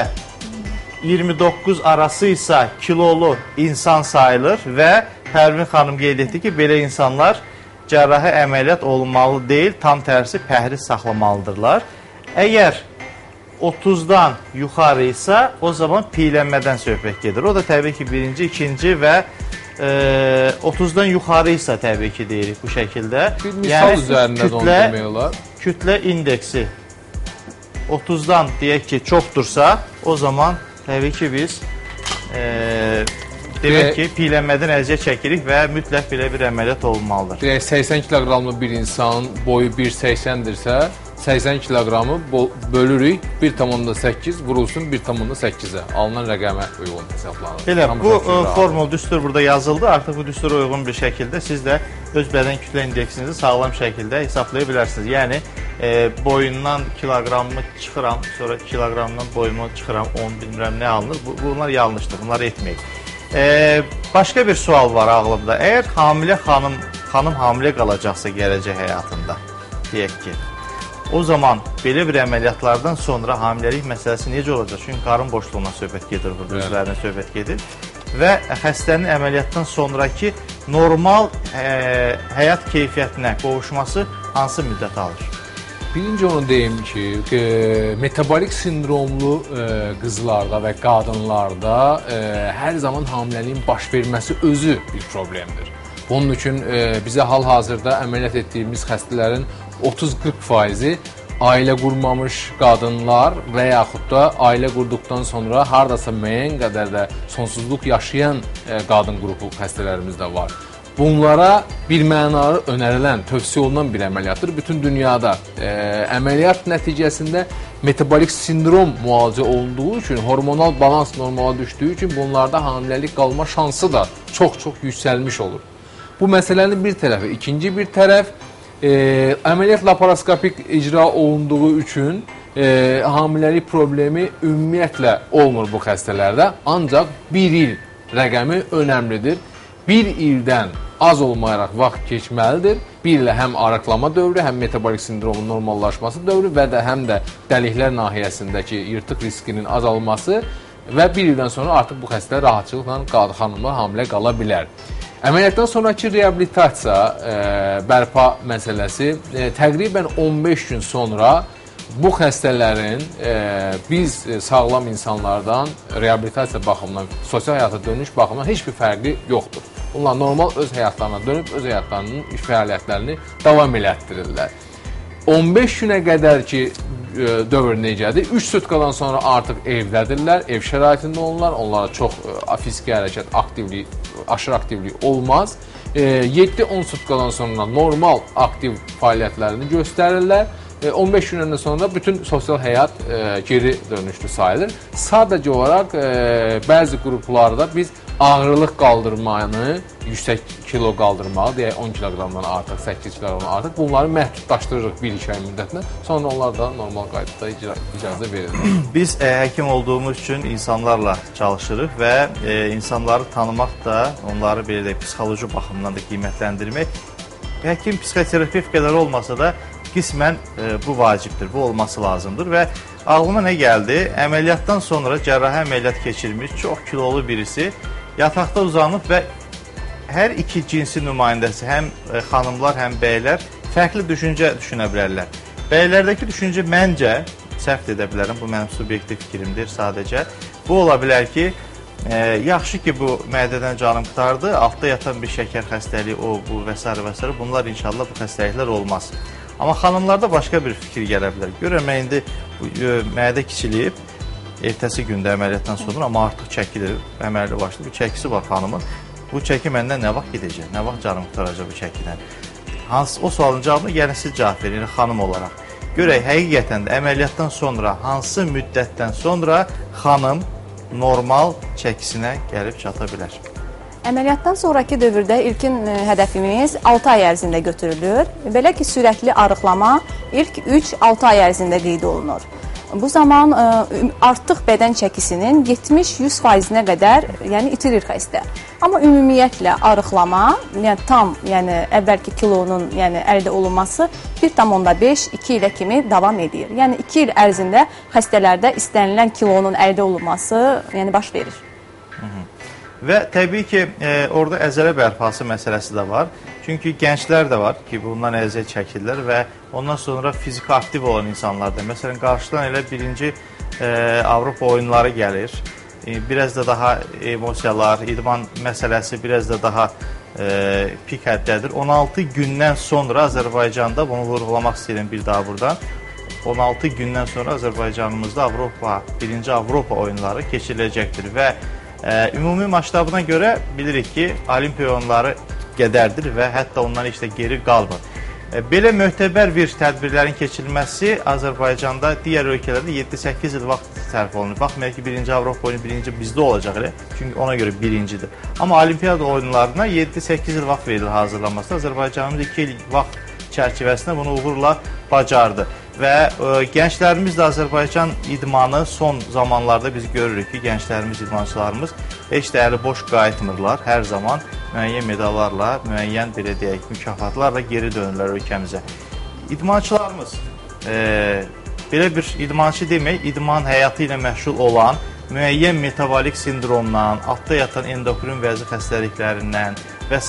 29 arası isə kilolu insan sayılır və Pərvin xanım qeyd etdi ki, belə insanlar cərrahi əməliyyat olunmalı deyil, tam tərsi pəhriz saxlamalıdırlar. Əgər 30-dan yuxarı isə o zaman piylənmədən söhbət gedir. O da təbii ki, birinci, ikinci və 30-dan yuxarı isə təbii ki, deyirik bu şəkildə. Bir misal üzərində də onu demək olar. Kütlə indeksi 30-dan deyək ki, çoxdursa, o zaman təbii ki, biz Demək ki, piylənmədən əziyyət çəkirik və mütləq belə bir əməliyyat olunmalıdır. Deyək 80 kiloqramlı bir insan boyu 1.80-dirsə, 80 kiloqramı bölürük 1,8 vurulsun 1,8-ə. Alınan rəqəmə uyğun hesablanır. Belə, bu formul düstur burada yazıldı. Artıq bu düstura uyğun bir şəkildə siz də öz bədən kütlə indeksinizi sağlam şəkildə hesablaya bilərsiniz. Yəni, boyundan kiloqramımı çıxıram, sonra kiloqramdan boyumu çıxıram, 10 bilmirəm nə alınır. Bunlar yanlışdır, bunlar etməyik. Başqa bir sual var ağlımda. Əgər hamilə xanım hamilə qalacaqsa gələcək həyatında, deyək ki, o zaman belə bir əməliyyatlardan sonra hamiləlik məsələsi necə olacaq? Çünki qarın boşluğuna söhbət gedir, burada üzvlərinə söhbət gedir. Və xəstənin əməliyyatdan sonraki normal həyat keyfiyyətinə qovuşması hansı müddət alır? Birinci onu deyim ki, metabolik sindromlu qızlarda və qadınlarda hər zaman hamiləliyin baş verməsi özü bir problemdir. Bunun üçün bizə hal-hazırda əməliyyat etdiyimiz xəstələrin 30-40%-i ailə qurmamış qadınlar və yaxud da ailə qurduqdan sonra hardasa müəyyən qədər də sonsuzluq yaşayan qadın qrupu xəstələrimiz də var. Bunlara bir mənalı önərilən, tövsiyə olunan bir əməliyyatdır. Bütün dünyada əməliyyat nəticəsində metabolik sindrom müalicə olunduğu üçün, hormonal balans normala düşdüyü üçün bunlarda hamiləlik qalma şansı da çox-çox yüksəlmiş olur. Bu məsələnin bir tərəfi. İkinci bir tərəf, əməliyyat laparoskopik icra olunduğu üçün hamiləlik problemi ümumiyyətlə olmur bu xəstələrdə. Ancaq bir il rəqəmi önəmlidir. Bir ildən az olmayaraq vaxt keçməlidir. Bir ilə həm arıqlama dövrü, həm metabolik sindromun normallaşması dövrü və də həm də dəliklər nahiyəsindəki yırtıq riskinin azalması və bir ildən sonra artıq bu xəstə rahatçılıqla xanımlar hamilə qala bilər. Əməliyyatdan sonraki reabilitasiya, bərpa məsələsi təqribən 15 gün sonra bu xəstələrin biz sağlam insanlardan reabilitasiya baxımından, sosial həyata dönüş baxımından heç bir fərqi yoxdur. Bunlar normal öz həyatlarına dönüb, öz həyatlarının iş fəaliyyətlərini davam elətdirirlər. 15 günə qədər ki, dövr necədir? 3 sutkadan sonra artıq evdədirlər, ev şəraitində olurlar. Onlara çox fiziki hərəkət, aşırı aktivlik olmaz. 7-10 sutkadan sonra normal aktiv fəaliyyətlərini göstərirlər. 15 gündən sonra bütün sosial həyat geri dönüşlü sayılır. Sadəcə olaraq bəzi qruplarda biz ağırlıq qaldırmanı, yüksək kilo qaldırmağı, deyək 10 kiloqramdan artıq, 8 kiloqramdan artıq bunları məhdudlaşdırırıq 1-2 ay müddətinə. Sonra onlar da normal qaydada icazə verilir. Biz həkim olduğumuz üçün insanlarla çalışırıq və insanları tanımaq da, onları belə də psixoloji baxımdan da qiymətləndirmək. Həkim psixoterapevt qədər olmasa da qismən bu vacibdir, bu olması lazımdır və ağlıma nə gəldi? Əməliyyatdan sonra cərrahi əməliyyat keçirmiş çox kilolu birisi yataqda uzanıb və hər iki cinsi nümayəndəsi, həm xanımlar, həm bəylər fərqli düşüncə düşünə bilərlər. Bəylərdəki düşüncə məncə, səhv edə bilərəm, bu mənim subyektiv fikrimdir sadəcə. Bu ola bilər ki, yaxşı ki, bu mədədən canım qurtardı, altda yatan bir şəkər xəstəliyi, o, bu və s. və s. Bunlar inşallah bu xəstəliklər olmaz. Amma xanımlarda başqa bir fikir gələ bilər. Görəm, mən indi mədə kiçiliyib, ertəsi gündə əməliyyatdan sonra, amma artıq çəkilir, əməlli başlı bir çəkisi var xanımın. Bu çəki məndən nə vaxt gedəcək, nə vaxt canım qurtaracaq bu çəkidən? O sualın cavabını yəni siz cavab verin, xanım olaraq. Görək, həqiqətən də əməliyyatdan sonra, hansı müddətdən sonra xanım normal çəkisinə gəlib çata bilər? Əməliyyatdan sonraki dövrdə ilkin hədəfimiz 6 ay ərzində götürülür. Belə ki, sürətli arıqlama ilk 3-6 ay ərzində qeyd olunur. Bu zaman artıq bədən çəkisinin 70-100%-nə qədər itirir xəstə. Amma ümumiyyətlə arıqlama, tam əvvəlki kilonun əldə olunması 1,5-2 ilə kimi davam edir. Yəni 2 il ərzində xəstələrdə istənilən kilonun əldə olunması baş verir. Və təbii ki, orada əzələ bərpası məsələsi də var. Çünki gənclər də var ki, bundan əziyyət çəkirlər və ondan sonra fiziki aktiv olan insanlar da. Məsələn, qarşıdan elə birinci Avropa oyunları gəlir. Biraz da daha emosiyalar, idman məsələsi biraz da daha pik həddədir. 16 gündən sonra Azərbaycanda, bunu vurğulamaq istəyirəm bir daha buradan, 16 gündən sonra Azərbaycanımızda birinci Avropa oyunları keçiriləcəkdir və Ümumi maştabına görə bilirik ki, olimpiya oyunları qədərdir və hətta ondan heç də geri qalmır. Belə möhtəbər bir tədbirlərin keçirilməsi Azərbaycanda digər ölkələrdə 7-8 il vaxt sərf olunur. Baxmayaq ki, 1-ci Avropa oyunu birinci bizdə olacaq elə. Çünki ona görə birincidir. Amma olimpiyada oyunlarına 7-8 il vaxt verilir hazırlanması. Azərbaycanımız 2 il vaxt çərçivəsində bunu uğurla bacardı. Və gənclərimiz də Azərbaycan idmanı son zamanlarda biz görürük ki, gənclərimiz, idmançılarımız heç də əli boş qayıtmırlar. Hər zaman müəyyən medallarla, müəyyən belə deyək, mükafatlarla geri dönürlər ölkəmizə. İdmançılarımız, belə bir idmançı demək, idman həyatı ilə məşğul olan, müəyyən metabolik sindromdan, altda yatan endokrin vəzi xəstəliklərindən və s.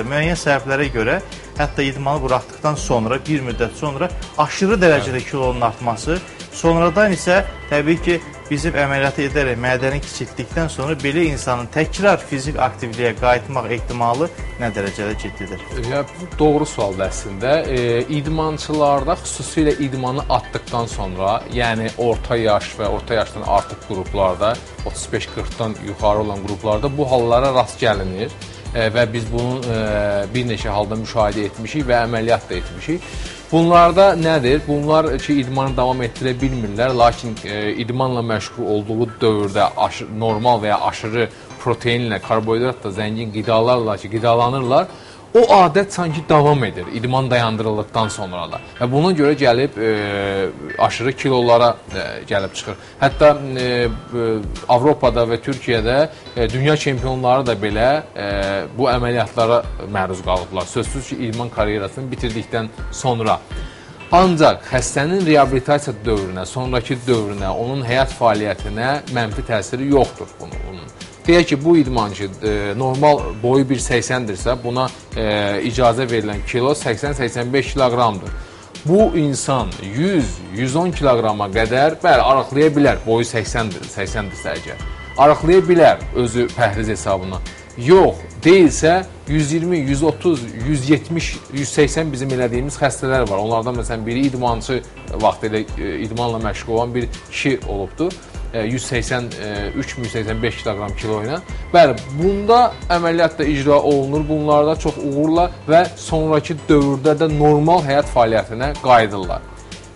müəyyən səbəblərə görə hətta idmanı buraxdıqdan sonra, bir müddət sonra aşırı dərəcədə kilonun artması, sonradan isə təbii ki, bizim əməliyyatı edərək mədəni kiçiltdikdən sonra belə insanın təkrar fizik aktivliyə qayıtmaq ehtimalı nə dərəcədə ciddidir? Bu doğru sualdır əslində. İdmançılarda, xüsusilə idmanı atdıqdan sonra, yəni orta yaş və orta yaşdan artıq qruplarda, 35-40-dan yuxarı olan qruplarda bu hallara rast gəlinir və biz bunun bir neçə halda müşahidə etmişik və əməliyyat da etmişik. Bunlarda nədir? Bunlar ki, idmanı davam etdirə bilmirlər, lakin idmanla məşğul olduğu dövrdə normal və ya aşırı proteinlə, karbohidratla zəngin qidalarla ki, qidalanırlar. O adət sanki davam edir idman dayandırıldıqdan sonra da və buna görə gəlib aşırı kilolara gəlib çıxır. Hətta Avropada və Türkiyədə dünya çempionları da belə bu əməliyyatlara məruz qalıblar. Sözsüz ki, idman karyerasını bitirdikdən sonra. Ancaq xəstənin reabilitasiya dövrünə, sonraki dövrünə, onun həyat fəaliyyətinə mənfi təsiri yoxdur bunun. Deyək ki, bu idmançı normal boyu 1.80-dirsə, buna icazə verilən kilo 80-85 kiloqramdır. Bu insan 100-110 kiloqrama qədər arıqlaya bilər, boyu 80-dirsə əgər. Arıqlaya bilər özü pəhriz hesabına. Yox, deyilsə 120, 130, 170, 180 bizim elədiyimiz xəstələr var. Onlardan məsələn biri idmançı vaxtilə idmanla məşğul olan bir kişi olubdur. 183-185 kiloqram kilo ilə. Bəli, bunda əməliyyat da icra olunur, bunlarda çox uğurla və sonraki dövrdə də normal həyat fəaliyyətinə qayıdırlar.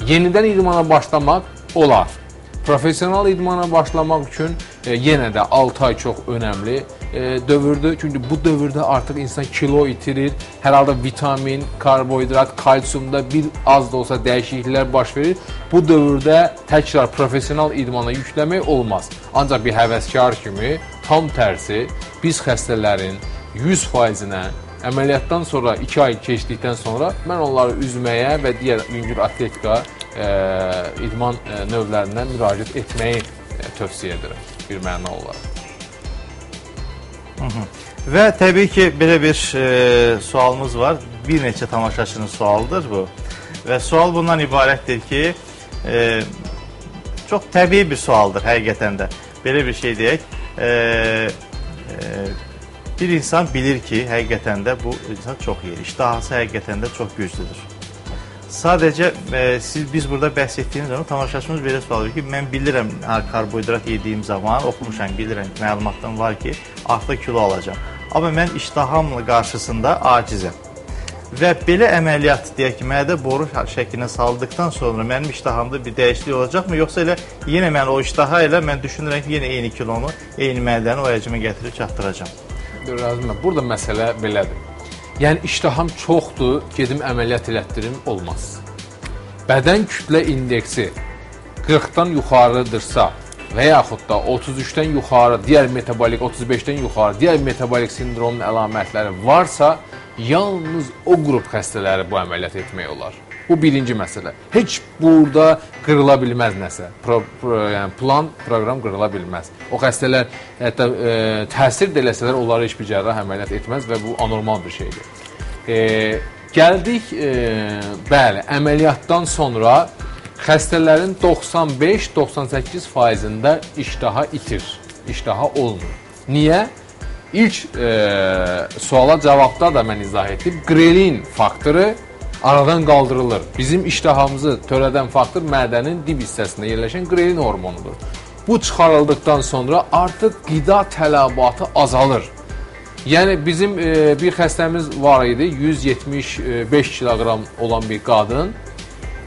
Yenidən idmana başlamaq olar. Profesional idmana başlamaq üçün yenə də 6 ay çox önəmli dövrdür. Çünki bu dövrdə artıq insan kilo itirir, hər halda vitamin, karbohidrat, kalsiumda bir az da olsa dəyişikliklər baş verir. Bu dövrdə təkrar profesional idmana yükləmək olmaz. Ancaq bir həvəskar kimi tam tərsi biz xəstələrin 100%-nə əməliyyatdan sonra 2 ay keçdikdən sonra mən onları üzməyə və digər yüngül atletika idman növlərindən müraciət etməyi tövsiyə edirəm bir məna olaraq. Və təbii ki, belə bir sualımız var. Bir neçə tamaşaçının sualıdır bu. Və sual bundan ibarətdir ki, çox təbii bir sualdır həqiqətən də. Belə bir şey deyək. Bir insan bilir ki, həqiqətən də bu insan çox yeyir. İştahası həqiqətən də çox güclüdür. Sadəcə biz burada bəhs etdiyimiz zaman tamaşaçımız belə sual verir ki, mən bilirəm karbohidrat yediyim zaman, oxumuşam, bilirəm, məlumatdan var ki, artıq kilo alacam. Amma mən iştahamla qarşısında acizəm. Və belə əməliyyat, deyək ki, mədə boru şəklinə saldıqdan sonra mənim iştahamda bir dəyişiklik olacaqmı? Yoxsa elə yenə mən o iştaha ilə mən düşünürəm ki, yenə eyni kilonu, eyni mədəni o həcmə gətirib çatdıracam. Razımam. Burada məsələ belədir. Yəni, iştaham çoxdur, gedim əməliyyat elətdirim, olmaz. Bədən kütlə indeksi 40-dan yuxarıdırsa və yaxud da 33-dən yuxarı, digər metabolik 35-dən yuxarı, digər metabolik sindromun əlamətləri varsa, yalnız o qrup xəstələri bu əməliyyat etmək olar. Bu birinci məsələ. Heç burada qırıla bilməz nəsə. Plan, proqram qırıla bilməz. O xəstələr hətta təsir də eləsələr, onları heç bir cərrah əməliyyat etməz və bu anormal bir şeydir. Gəldik, bəli, əməliyyatdan sonra xəstələrin 95-98%-ında iştaha itir, iştaha olmur. Niyə? İlk suala cavabda da mən izah etdim. Qrelin faktoru aradan qaldırılır. Bizim iştahamızı törədən faktor mədənin dib hissəsində yerləşən qrelin hormonudur. Bu çıxarıldıqdan sonra artıq qida tələbatı azalır. Yəni bizim bir xəstəmiz var idi, 175 kiloqram olan bir qadın.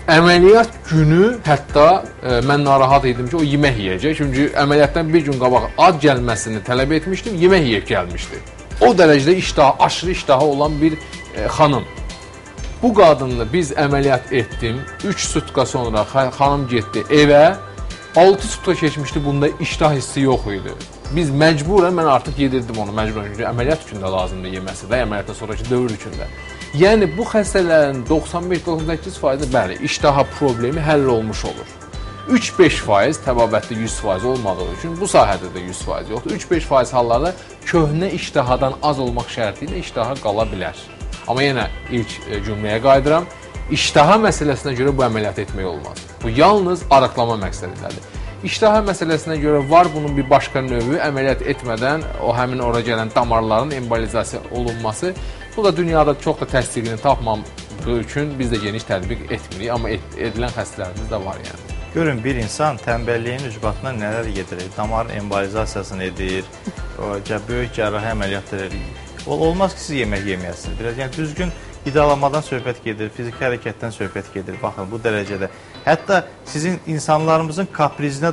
Əməliyyat günü hətta mən narahat idim ki, o yemək yeyəcək. Çünki əməliyyatdan bir gün qabaq ad gəlməsini tələb etmişdim, yemək yeyib gəlmişdi. O dərəcədə aşırı iştahı olan bir xanım. Bu qadını biz əməliyyat etdim. 3 sutka sonra xanım getdi evə. 6 sutka keçmişdi, bunda iştah hissi yox idi. Biz məcburən, mən artıq yedirdim onu məcburən. Çünki əməliyyat üçündə lazımdır yeməsi və əməliyyatdan sonraki dövr üçündə. Yəni bu xəstələrin 95-98% bəli, iştaha problemi həll olmuş olur. 3-5% təbabətdə 100% olmadığı üçün bu sahədə də 100% yoxdur. 3-5% hallarda köhnə iştahadan az olmaq şərti ilə iştaha qala bilər. Amma yenə ilk cümləyə qayıdıram. İştaha məsələsinə görə bu əməliyyat etmək olmaz. Bu yalnız arıqlama məqsədindədir. İştaha məsələsinə görə var bunun bir başqa növü, əməliyyat etmədən o həmin ora gələn damarların embolizasiya olunması. Bu da dünyada çox da təsdiqini tapmadığı üçün biz də geniş tətbiq etmirik, amma edilən xəstələrimiz də var yəni. Görün, bir insan tənbəlliyin ucbatına nələr edir, damarın embolizasiyasını edir, böyük cərrahi əməliyyatlar edir. Olmaz ki, siz yemək yeməyəsiniz. Biraz yəni düzgün qidalanmadan söhbət gedir, fiziki hərəkətdən söhbət gedir. Baxın, bu dərəcədə. Hətta sizin insanlarımızın kaprizinə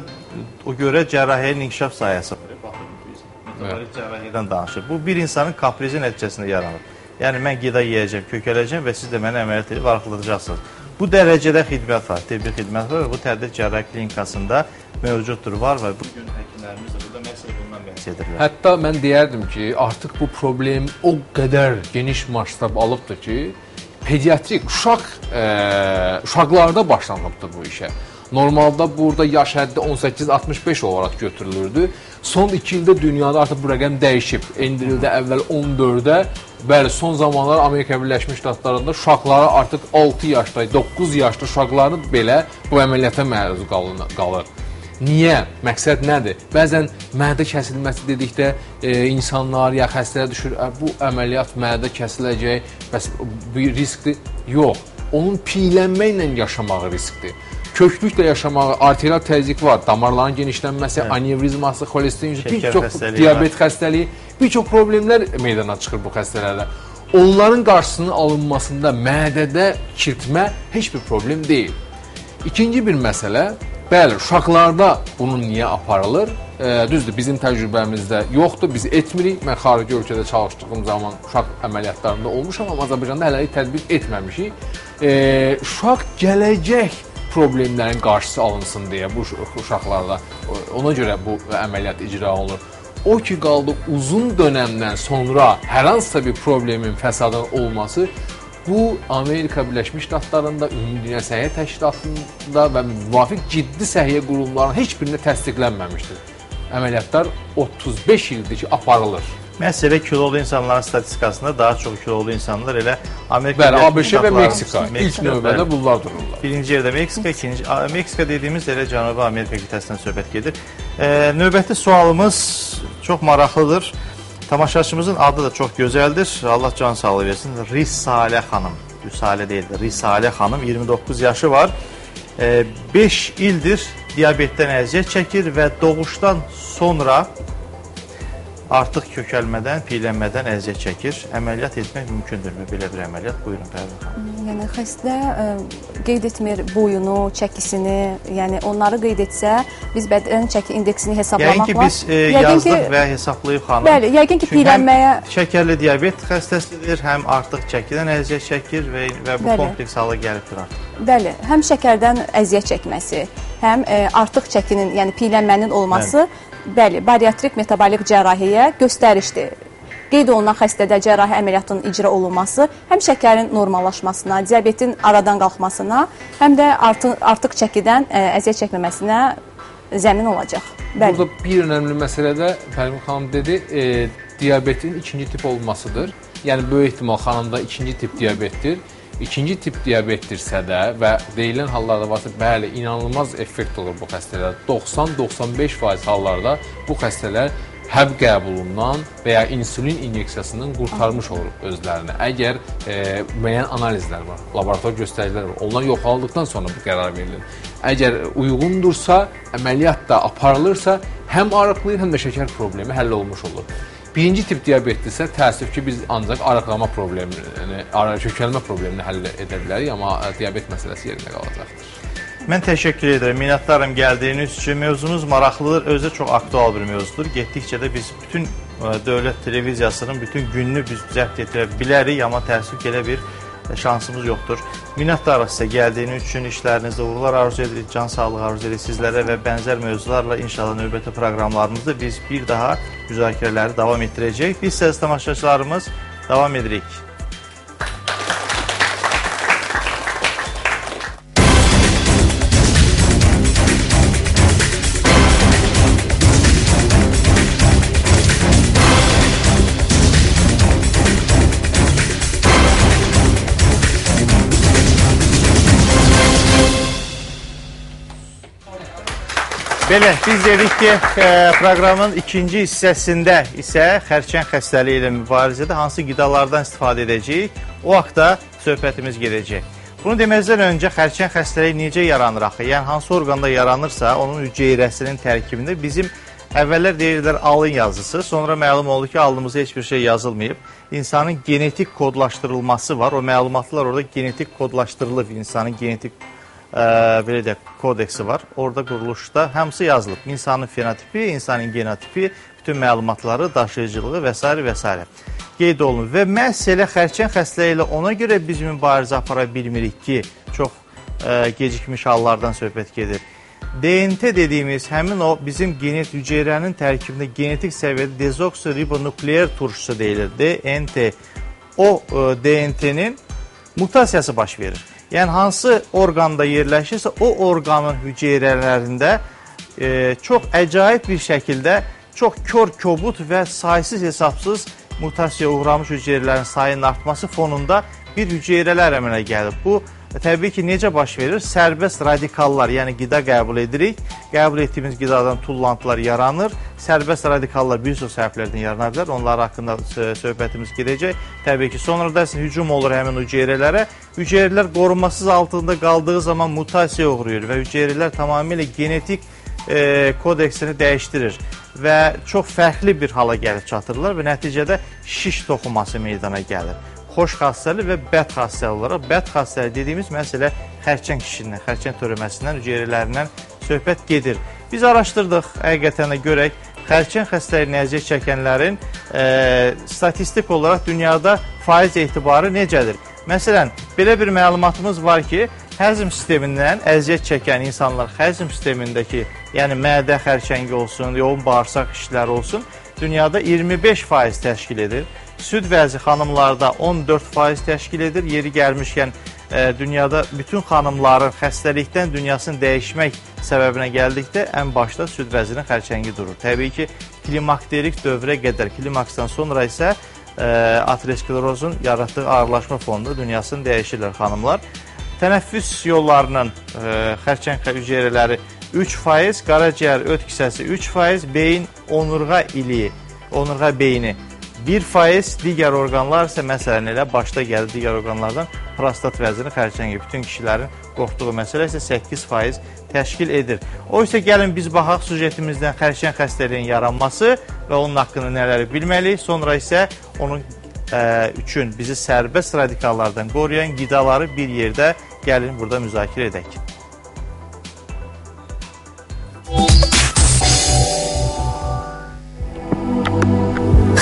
görə cərrahiyyənin inkişaf sayəsi var. Baxın, biz metabolik cərrahiyyədən danışır. Bu, bir insanın kaprizi nəticəsində yaranır. Yəni, mən qida yeyəcəm, kökələcəm və siz də mənə əməliyyat edib arıqladacaqsınız. Bu dərəcədə xidmət var, tibbi xidmət var və bu tədqiq cərrahi klinikasında mövcuddur, var və bugün həkimlərimiz də burada məsələ bundan bəhs edirlər. Hətta mən deyərdim ki, artıq bu problem o qədər geniş masштаб alıbdır ki, pediatrik uşaqlarda başlanıbdır bu işə. Normalda burada yaş həddi 18-65 olaraq götürülürdü. Son 2 ildə dünyada artıq bu rəqəm dəyişib. Endirildi əvvəl 14-də. Bəli, son zamanlar Amerika Birləşmiş Ştatlarında uşaqlara artıq 6 yaşda, 9 yaşda uşaqların belə bu əməliyyata məruz qalır. Niyə? Məqsəd nədir? Bəzən mədə kəsilməsi dedikdə insanlar ya xəstələr düşür, bu əməliyyat mədə kəsiləcək, bəs bu riskdir. Yox, onun piylənməklə yaşamağı riskdir. Köklüklə yaşamağı, arterial təzyiq var, damarların genişlənməsi, anevrizması, xolesterin, bir çox diabet xəstəliyi, bir çox problemlər meydana çıxır bu xəstələrdə. Onların qarşısının alınmasında mədədə kiltmə heç bir problem deyil. İkinci bir məsələ, bəli, uşaqlarda bunun niyə aparılır? Düzdür, bizim təcrübəmizdə yoxdur, biz etmirik. Mən xarici ölkədə çalışdığım zaman uşaq əməliyyatlarında olmuşam, amma Azərbaycanda hələlik tətbiq etməmişik. Uşaq gələcək problemlərin qarşısı alınsın deyə bu uşaqlarda, ona görə bu əməliyyat icra olunur. O ki, qaldı uzun dönəmdən sonra hər hansısa bir problemin, fəsadın olması, bu Amerika Birləşmiş Ştatlarında, Ümumi Dünya Səhiyyə Təşkilatında və müvafiq ciddi səhiyyə qurumlarının heç birində təsdiqlənməmişdir. Əməliyyatlar 35 ildir ki, aparılır. Məsələ kilolu insanların statistikasında daha çox kilolu insanlar elə Amerika Bəli, ABŞ və Meksika. İlk növbədə bunlar dururlar. Birinci yerdə Meksika, ikinci Meksika dediyimiz elə Cənubi Amerika qitəsindən söhbət gedir. Növbəti sualımız çox maraqlıdır. Tamaşaçımızın adı da çox gözəldir. Allah can sağlığı versin. Risalə xanım. Risalə deyildir. Risalə xanım 29 yaşı var. 5 ildir diabetdən əziyyət çəkir və doğuşdan sonra artıq kökəlmədən, piylənmədən əziyyət çəkir. Əməliyyat etmək mümkündürmü belə bir əməliyyat? Buyurun, Pərvin xanım. Yəni xəstə qeyd etmir boyunu, çəkisini, yəni onları qeyd etsə, biz bədən çəki indeksini hesablamaq Yəqin ki, biz yazdıq və hesablayıb xanım. Bəli, yəqin ki, piylənməyə... Həm şəkərli diabet xəstəsidir, həm artıq çəkidən əziyyət çəkir və bu kompleks hala gəlibdir artıq. Bəli, həm şəkərdən əziyyət çəkməsi, həm artıq çəkinin, yəni piylənmənin olması, bəli, bariatrik metabolik cərrahiyyə göstərişdir. Qeyd olunan xəstədə cərrahi əməliyyatın icra olunması həm şəkərin normallaşmasına, diabetin aradan qalxmasına, həm də artıq çəkidən əziyyət çəkməməsinə zəmin olacaq. Bəli. Burada bir önəmli məsələ də Pərvin xanım dedi, diabetin ikinci tip olmasıdır. Yəni, böyük ehtimal xanımda ikinci tip diabetdir. İkinci tip diabetdirsə də və deyilən hallarda varsa, bəli, inanılmaz effekt olur bu xəstələr. 90-95% hallarda bu xəstələr həb qəbulundan və ya insulin inyeksiyasından qurtarmış olur özlərini. Əgər müəyyən analizlər var, laborator göstəricilər var, onlar yoxlanıldıqdan sonra bu qərar verilir. əgər uyğundursa, əməliyyat da aparılırsa, həm arıqlayır, həm də şəkər problemi həll olmuş olur. Birinci tip diabetdirsə, təəssüf ki, biz ancaq arıqlama problemini, kökəlmə problemini həll edə bilərik, amma diabet məsələsi yerində qalacaqdır. Mən təşəkkür edirəm. Minnətdarım gəldiyiniz üçün. Mövzumuz maraqlıdır, özü çox aktual bir mövzudur. Getdikcə də biz bütün dövlət televiziyasının bütün gününü biz zəbt edə bilərik, amma təəssüf ki, elə bir şansımız yoxdur. Minnətdarıq sizə gəldiyiniz üçün, işlərinizdə uğurlar arzu edirik, can sağlığı arzu edirik sizlərə və bənzər mövzularla inşallah növbəti proqramlarımızda biz bir daha müzakirələri davam etdirəcəyik. Biz siz tamaşaçılarımız davam edirik. Belə, biz dedik ki, proqramın ikinci hissəsində isə xərçəng xəstəliyi ilə mübarizədə hansı qidalardan istifadə edəcəyik, o haqda söhbətimiz gedəcək. Bunu deməzdən öncə xərçəng xəstəliyi necə yaranır axı? Yəni, hansı orqanda yaranırsa, onun hüceyrəsinin tərkibində bizim əvvəllər deyirlər alın yazısı, sonra məlum oldu ki, alnımıza heç bir şey yazılmayıb. İnsanın genetik kodlaşdırılması var, o məlumatlar orada genetik kodlaşdırılıb, insanın genetik belə də kodeksi var. Orada quruluşda hamısı yazılıb. İnsanın fenotipi, insanın genotipi, bütün məlumatları, daşıyıcılığı və s. və s. qeyd olunur. Və məhz elə xərçəng xəstəliyi ilə ona görə biz mübarizə apara bilmirik ki, çox gecikmiş hallardan söhbət gedir. DNT dediyimiz həmin o bizim genet hüceyrənin tərkibində genetik səviyyədə dezoksiribonukleer turşusu deyilir. DNT. O DNT-nin mutasiyası baş verir. Yəni, hansı orqanda yerləşirsə, o orqanın hüceyrələrində çox əcaib bir şəkildə, çox kör-kobud və saysız hesabsız mutasiyaya uğramış hüceyrələrin sayının artması fonunda bir hüceyrələr əmələ gəlir. Bu, təbii ki, necə baş verir? Sərbəst radikallar, yəni qida qəbul edirik. Qəbul etdiyimiz qidadan tullantılar yaranır. Sərbəst radikallar bir çox səbəblərdən yarana bilər. Onlar haqqında söhbətimiz gedəcək. Təbii ki, sonra da hücum olur həmin hüceyrələrə. Hüceyrələr qorunmasız altında qaldığı zaman mutasiyaya uğrayır və hüceyrələr tamamilə genetik kodeksini dəyişdirir və çox fərqli bir hala gəlib çatırlar və nəticədə şiş toxuması meydana gəlir. Xoş xassəli və bəd xassəli olaraq, bəd xassəli dediyimiz məsələ xərçəng şişindən, xərçəng törəməsindən, hüceyrələrindən söhbət gedir. Biz araşdırdıq, həqiqətən də görək, xərçəng xəstəliyinə əziyyət çəkənlərin statistik olaraq dünyada faiz etibarı necədir? Məsələn, belə bir məlumatımız var ki, həzm sistemindən əziyyət çəkən insanlar həzm sistemindəki, yəni mədə xərçəngi olsun, yoğun bağırsaq işləri olsun, dünyada 25% təşkil edir. Süd vəzi xanımlarda 14% təşkil edir. Yeri gəlmişkən dünyada bütün xanımların xəstəlikdən dünyasını dəyişmək səbəbinə gəldikdə ən başda süd vəzinin xərçəngi durur. Təbii ki, klimakterik dövrə qədər, klimaksdan sonra isə aterosklerozun yaratdığı ağırlaşma fonunda dünyasını dəyişirlər xanımlar. Tənəffüs yollarının xərçəng hüceyrələri 3%, qaraciyər öd kisəsi 3%, beyin onurğa iliyi, onurğa beyni 1%, digər orqanlar isə məsələn elə başda gəlir digər orqanlardan prostat vəzini xərçəngi. Bütün kişilərin qorxduğu məsələ isə 8% təşkil edir. O isə gəlin biz baxaq süjetimizdən xərçəng xəstəliyinin yaranması və onun haqqında nələri bilməliyik. Sonra isə onun üçün bizi sərbəst radikallardan qoruyan qidaları bir yerdə gəlin burada müzakirə edək.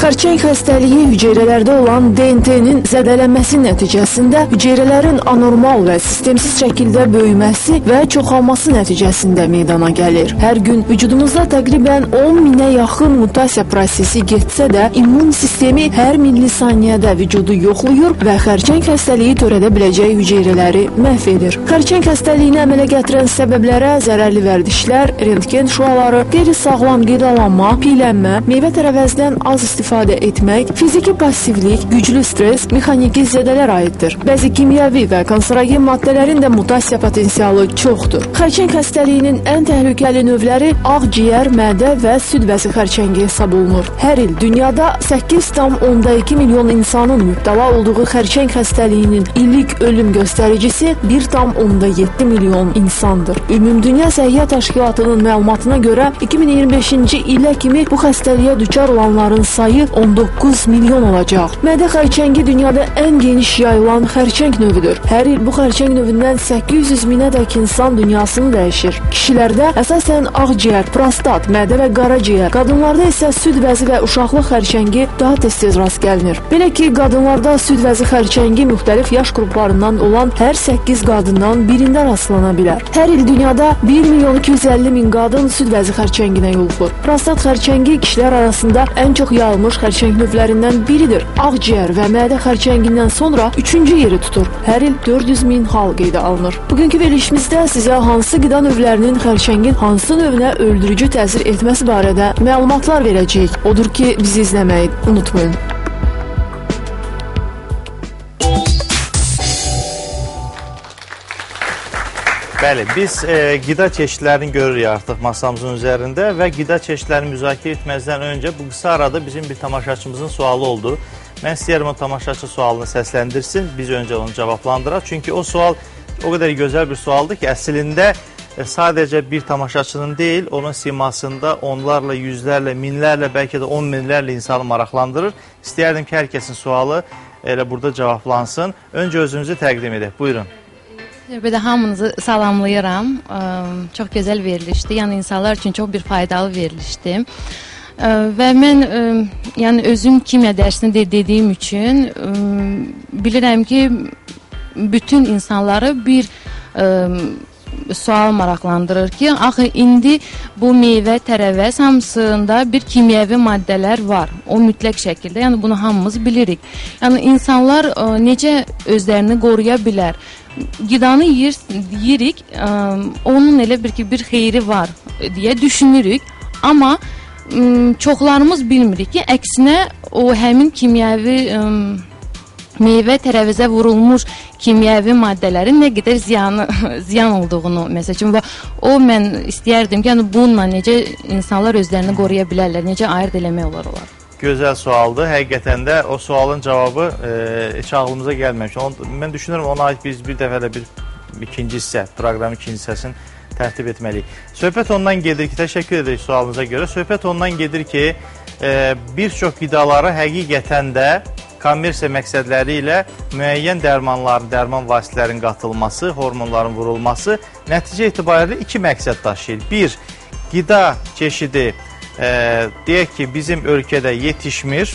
Xərçəng xəstəliyi hüceyrələrdə olan DNT-nin zədələnməsi nəticəsində hüceyrələrin anormal və sistemsiz şəkildə böyüməsi və çoxalması nəticəsində meydana gəlir. Hər gün vücudumuzda təqribən 10 minə yaxın mutasiya prosesi getsə də, immun sistemi hər millisaniyədə vücudu yoxlayır və xərçəng xəstəliyi törədə biləcək hüceyrələri məhv edir. Xərçəng xəstəliyini əmələ gətirən səbəblərə zərərli vərdişlər, rentgen şüaları, qeyri-sağlam qidalanma, piylənmə, meyvə tərəvəzdən az istifadə istifadə etmək, fiziki passivlik, güclü stres, mexaniki zədələr aiddir. Bəzi kimyəvi və kanserogen maddələrin də mutasiya potensialı çoxdur. Xərçəng xəstəliyinin ən təhlükəli növləri ağciyər, mədə və süd vəzi xərçəngi hesab olunur. Hər il dünyada 8,2 milyon insanın mübtəla olduğu xərçəng xəstəliyinin illik ölüm göstəricisi 1,7 milyon insandır. Ümumdünya Səhiyyə Təşkilatının məlumatına görə 2025-ci ilə kimi bu xəstəliyə düçar olanların sayı 19 milyon olacaq. Mədə xərçəngi dünyada ən geniş yayılan xərçəng növüdür. Hər il bu xərçəng növündən 800 minədək insan dünyasını dəyişir. Kişilərdə əsasən ağciyər, prostat, mədə və qaraciyər, qadınlarda isə süd vəzi və uşaqlıq xərçəngi daha tez-tez rast gəlinir. Belə ki, qadınlarda süd vəzi xərçəngi müxtəlif yaş qruplarından olan hər 8 qadından birində rastlana bilər. Hər il dünyada 1 milyon 250 min qadın süd vəzi xərçənginə yoluxur. Prostat xərçəngi kişilər arasında ən çox yayılmış xərçəng növlərindən biridir. Ağciyər və mədə xərçəngindən sonra 3-cü yeri tutur. Hər il 400 min hal qeydə alınır. Bugünkü verilişimizdə sizə hansı qida növlərinin xərçəngin hansı növünə öldürücü təsir etməsi barədə məlumatlar verəcəyik. Odur ki, bizi izləməyi unutmayın. Bəli, biz qida çeşidlərini görürük artıq masamızın üzərində və qida çeşidlərini müzakirə etməzdən öncə bu qısa arada bizim bir tamaşaçımızın sualı oldu. Mən istəyərəm o tamaşaçı sualını səsləndirsin, biz öncə onu cavablandıraq. Çünki o sual o qədər gözəl bir sualdır ki, əslində sadəcə bir tamaşaçının deyil, onun simasında onlarla, yüzlərlə, minlərlə, bəlkə də 10 minlərlə insanı maraqlandırır. İstəyərdim ki, hər kəsin sualı elə burada cavablansın. Öncə özünüzü təqdim edək. Buyurun. Belə hamınızı salamlayıram. Çox gözəl verilişdir. Yəni insanlar üçün çox bir faydalı verilişdir. Və mən yəni özüm kimya dərsində dediyim üçün bilirəm ki, bütün insanları bir sual maraqlandırır ki, axı indi bu meyvə, tərəvəz hamısında bir kimyəvi maddələr var. O mütləq şəkildə, yəni bunu hamımız bilirik. Yəni insanlar necə özlərini qoruya bilər? Qidanı yeyirik, onun elə bir xeyri var deyə düşünürük. Amma çoxlarımız bilmirik ki, əksinə o həmin kimyəvi meyvə tərəvəzə vurulmuş kimyəvi maddələrin nə qədər ziyan olduğunu, məsəl üçün, və o mən istəyərdim ki, yəni bununla necə insanlar özlərini qoruya bilərlər, necə ayırt eləmək olar. Gözəl sualdır. Həqiqətən də o sualın cavabı heç ağlımıza gəlməmiş. Mən düşünürüm ona ait biz bir dəfə də ikinci hissə, proqramın ikinci hissəsini tərtib etməliyik. Söhbət ondan gedir ki, təşəkkür edirik sualınıza görə. Söhbət ondan gedir ki, bir çox qidalara həqiqətən də kommersiya məqsədləri ilə müəyyən dərmanların, dərman vasitələrin qatılması, hormonların vurulması nəticə etibarilə iki məqsəd daşıyır. Bir, qida çeşidi deyək ki, bizim ölkədə yetişmir,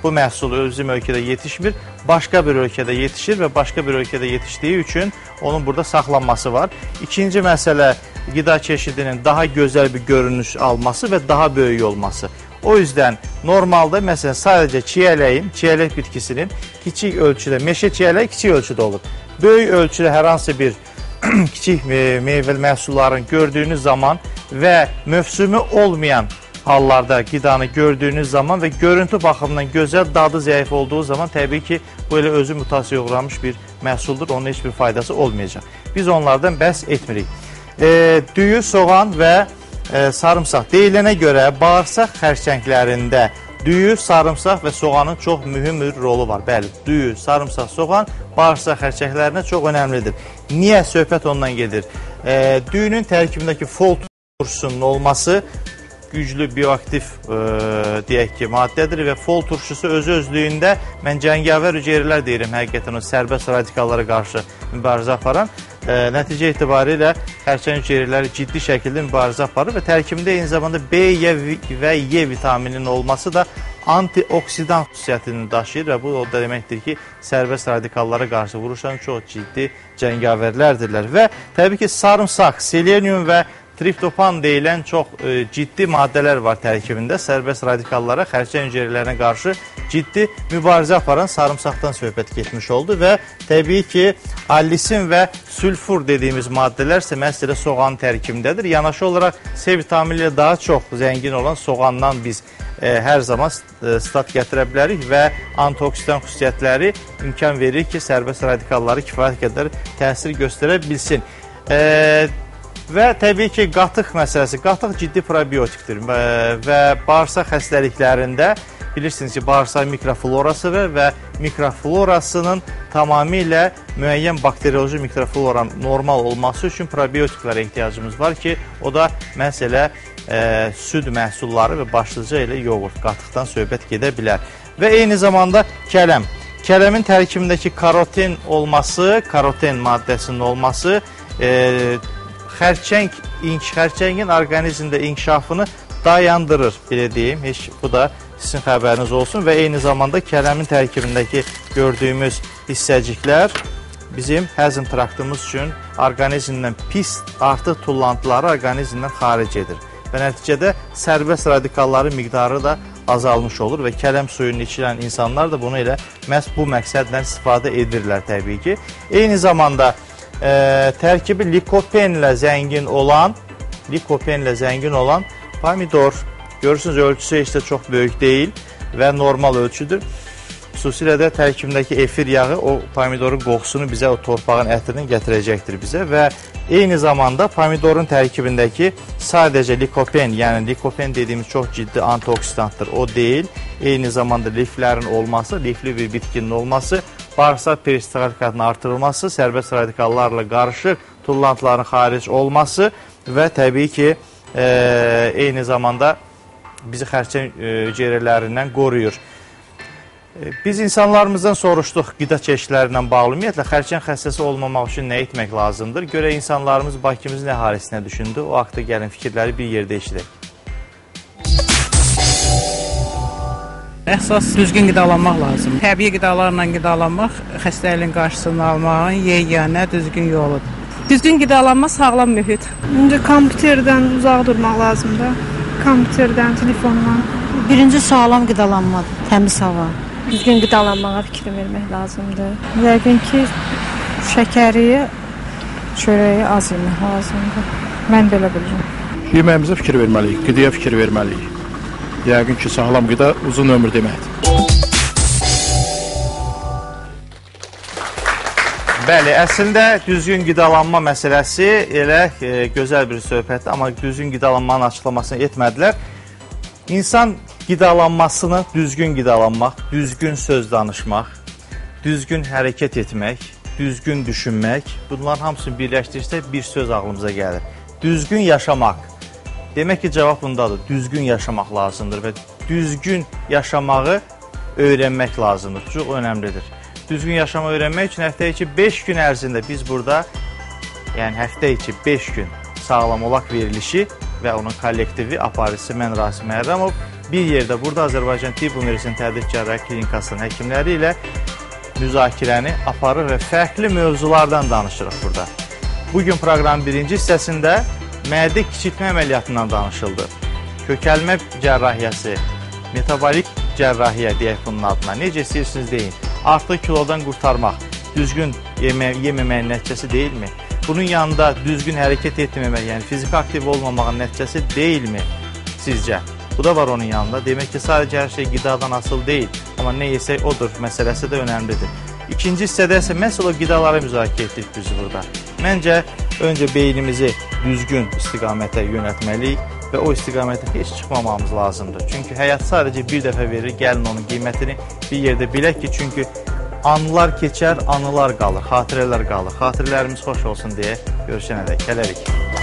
bu məhsul bizim ölkədə yetişmir, başqa bir ölkədə yetişir və başqa bir ölkədə yetişdiyi üçün onun burada saxlanması var. İkinci məsələ, qida çeşidinin daha gözəl bir görünüş alması və daha böyük olması. O yüzdən normalda məsələn sadəcə çiyələk bitkisinin kiçik ölçüdə, meşə çiyələk kiçik ölçüdə olur. Böyük ölçüdə hər hansı bir kiçik meyvəli məhsulların gördüyünüz zaman və mövsümü olmayan hallarda qidanı gördüyünüz zaman və görüntü baxımından gözəl, dadı zəif olduğu zaman təbii ki, bu elə özü mutasiyaya uğramış bir məhsuldur, onun heç bir faydası olmayacaq. Biz onlardan bəhs etmirik. Düyü, soğan və sarımsaq deyilənə görə bağırsaq xərçənglərində düyü, sarımsaq və soğanın çox mühüm bir rolu var. Bəli, düyü, sarımsaq, soğan bağırsaq xərçənglərinə çox önəmlidir. Niyə söhbət ondan gedir? Düyünün tərkibindəki fol turşusunun olması güclü bioaktiv deyək ki, maddədir və fol turşusu özü-özlüyündə mən cəngavər hüceyrələr deyirəm, həqiqətən o sərbəst radikallara qarşı mübarizə aparan. Nəticə etibarilə xərçəng hüceyrələri ciddi şəkildə mübarizə aparır və tərkibində eyni zamanda B və Y vitamininin olması da antioksidan xüsusiyyətini daşıyır və bu o da deməkdir ki, sərbəst radikallara qarşı vuruşan çox ciddi cəngavərlərdirlər. Və təbii ki, sarımsaq, selenium və triptofan deyilən çox ciddi maddələr var tərkibində. Sərbəst radikallara, xərçəng hüceyrələrinə qarşı ciddi mübarizə aparan sarımsaqdan söhbət getmiş oldu və təbii ki, allisin və sülfur dediyimiz maddələr isə məhz elə soğanın tərkibindədir. Yanaşı olaraq C vitamini ilə daha çox zəngin olan soğandan biz hər zaman stat gətirə bilərik və antioksidan xüsusiyyətləri imkan verir ki, sərbəst radikalları kifayət qədər təsir göstərə bilsin. Və təbii ki, qatıq məsələsi, qatıq ciddi probiotikdir və bağırsaq xəstəliklərində bilirsiniz ki, bağırsaq mikroflorası var və mikroflorasının tamamilə müəyyən bakterioloji mikrofloranın normal olması üçün probiotiklərə ehtiyacımız var ki, o da məhz elə süd məhsulları və başlıca elə yoğurt, qatıqdan söhbət gedə bilər. Və eyni zamanda kələm. Kələmin tərkibindəki karoten olması, karoten maddəsinin olması xərçəngin orqanizmdə inkişafını dayandırır, belə deyim. Bu da sizin xəbəriniz olsun və eyni zamanda kələmin tərkibindəki gördüyümüz hissəciklər bizim həzm traktımız üçün orqanizmdən pis artıq tullantıları orqanizmdən xaric edir və nəticədə sərbəst radikalların miqdarı da azalmış olur və kələm suyunu içilən insanlar da bunu elə məhz bu məqsədlə istifadə edirlər təbii ki. Eyni zamanda tərkibi likopenlə zəngin olan pomidor, görürsünüz ölçüsü heç də çox böyük deyil və normal ölçüdür. Xüsusilə də tərkibindəki efir yağı o pomidorun qoxusunu bizə, o torpağın ətrini gətirəcəkdir bizə və eyni zamanda pomidorun tərkibindəki sadəcə likopen, yəni likopen dediyimiz çox ciddi antioksidantdır, o deyil. Eyni zamanda liflərin olması, lifli bir bitkinin olması, bağırsaq peristaltikasının artırılması, sərbəst radikallarla qarışıq tullantıların xaric olması və təbii ki, eyni zamanda bizi xərçəng hüceyrələrindən qoruyur. Biz insanlarımızdan soruşduq qida çeşidlərindən bağlı. Ümumiyyətlə, xərçəng xəstəsi olmamaq üçün nə etmək lazımdır? Görə insanlarımız Bakımızın əhalisinə düşündü. O haqda gəlin fikirləri bir yerdə eşidək. Əsas düzgün qidalanmaq lazımdır. Təbii qidalarla qidalanmaq xəstəliyin qarşısını almağın yeganə düzgün yoludur. Düzgün qidalanma, sağlam mühit. İndi kompüterdən uzaq durmaq lazımdır. Kompüterdən, telefondan. Birinci sağlam qidalanmadır, təmiz hava. Düzgün qidalanmağa fikir vermək lazımdır. Yəqin ki, şəkəri, çörəyi az yemək lazımdır. Mən belə bilirəm. Yeməyimizə fikir verməliyik, qidaya fikir verməliyik. Yəqin ki, sağlam qida uzun ömür deməkdir. Bəli, əslində düzgün qidalanma məsələsi elə gözəl bir söhbətdir, amma düzgün qidalanmanın açıqlamasını etmədilər. İnsan qidalanmasını düzgün qidalanmaq, düzgün söz danışmaq, düzgün hərəkət etmək, düzgün düşünmək, bunların hamısını birləşdirirsək bir söz ağlımıza gəlir. Düzgün yaşamaq. Demək ki, cavab bundadır. Düzgün yaşamaq lazımdır və düzgün yaşamağı öyrənmək lazımdır. Çox önəmlidir. Düzgün yaşama öyrənmək üçün həftə içi 5 gün ərzində biz burada, yəni həftə içi 5 gün sağlam olaq verilişi və onun kollektivi aparıcısı mən Rasim Ərəmov bir yerdə burada Azərbaycan Tibb Universitetinin Tədqiq Cərrahiyyə Klinikasının həkimləri ilə müzakirəni aparır və fərqli mövzulardan danışırıq burada. Bugün proqramın birinci hissəsində mədə kiçiltmə əməliyyatından danışıldı. Kökəlmə cərrahiyyəsi, metabolik cərrahiyyə deyək bunun adına. Necə istəyirsiniz deyin. Artıq kilodan qurtarmaq, düzgün yeməməyin nəticəsi deyilmi? Bunun yanında düzgün hərəkət etməmək, yəni fiziki aktiv olmamağın nəticəsi deyilmi sizcə? Bu da var onun yanında. Demək ki, sadəcə hər şey qidadan asıl deyil, amma nə yesək odur məsələsi də önəmlidir. İkinci hissədə isə məhz o qidaları müzakirə etdik biz burada. Məncə, öncə beynimizi düzgün istiqamətə yönəltməliyik və o istiqamətə heç çıxmamamız lazımdır. Çünki həyat sadəcə bir dəfə verir, gəlin onun qiymətini bir yerdə bilək ki, çünki anılar keçər, anılar qalır, xatirələr qalır. Xatirələrimiz xoş olsun deyə görüşənədək. Gələrik.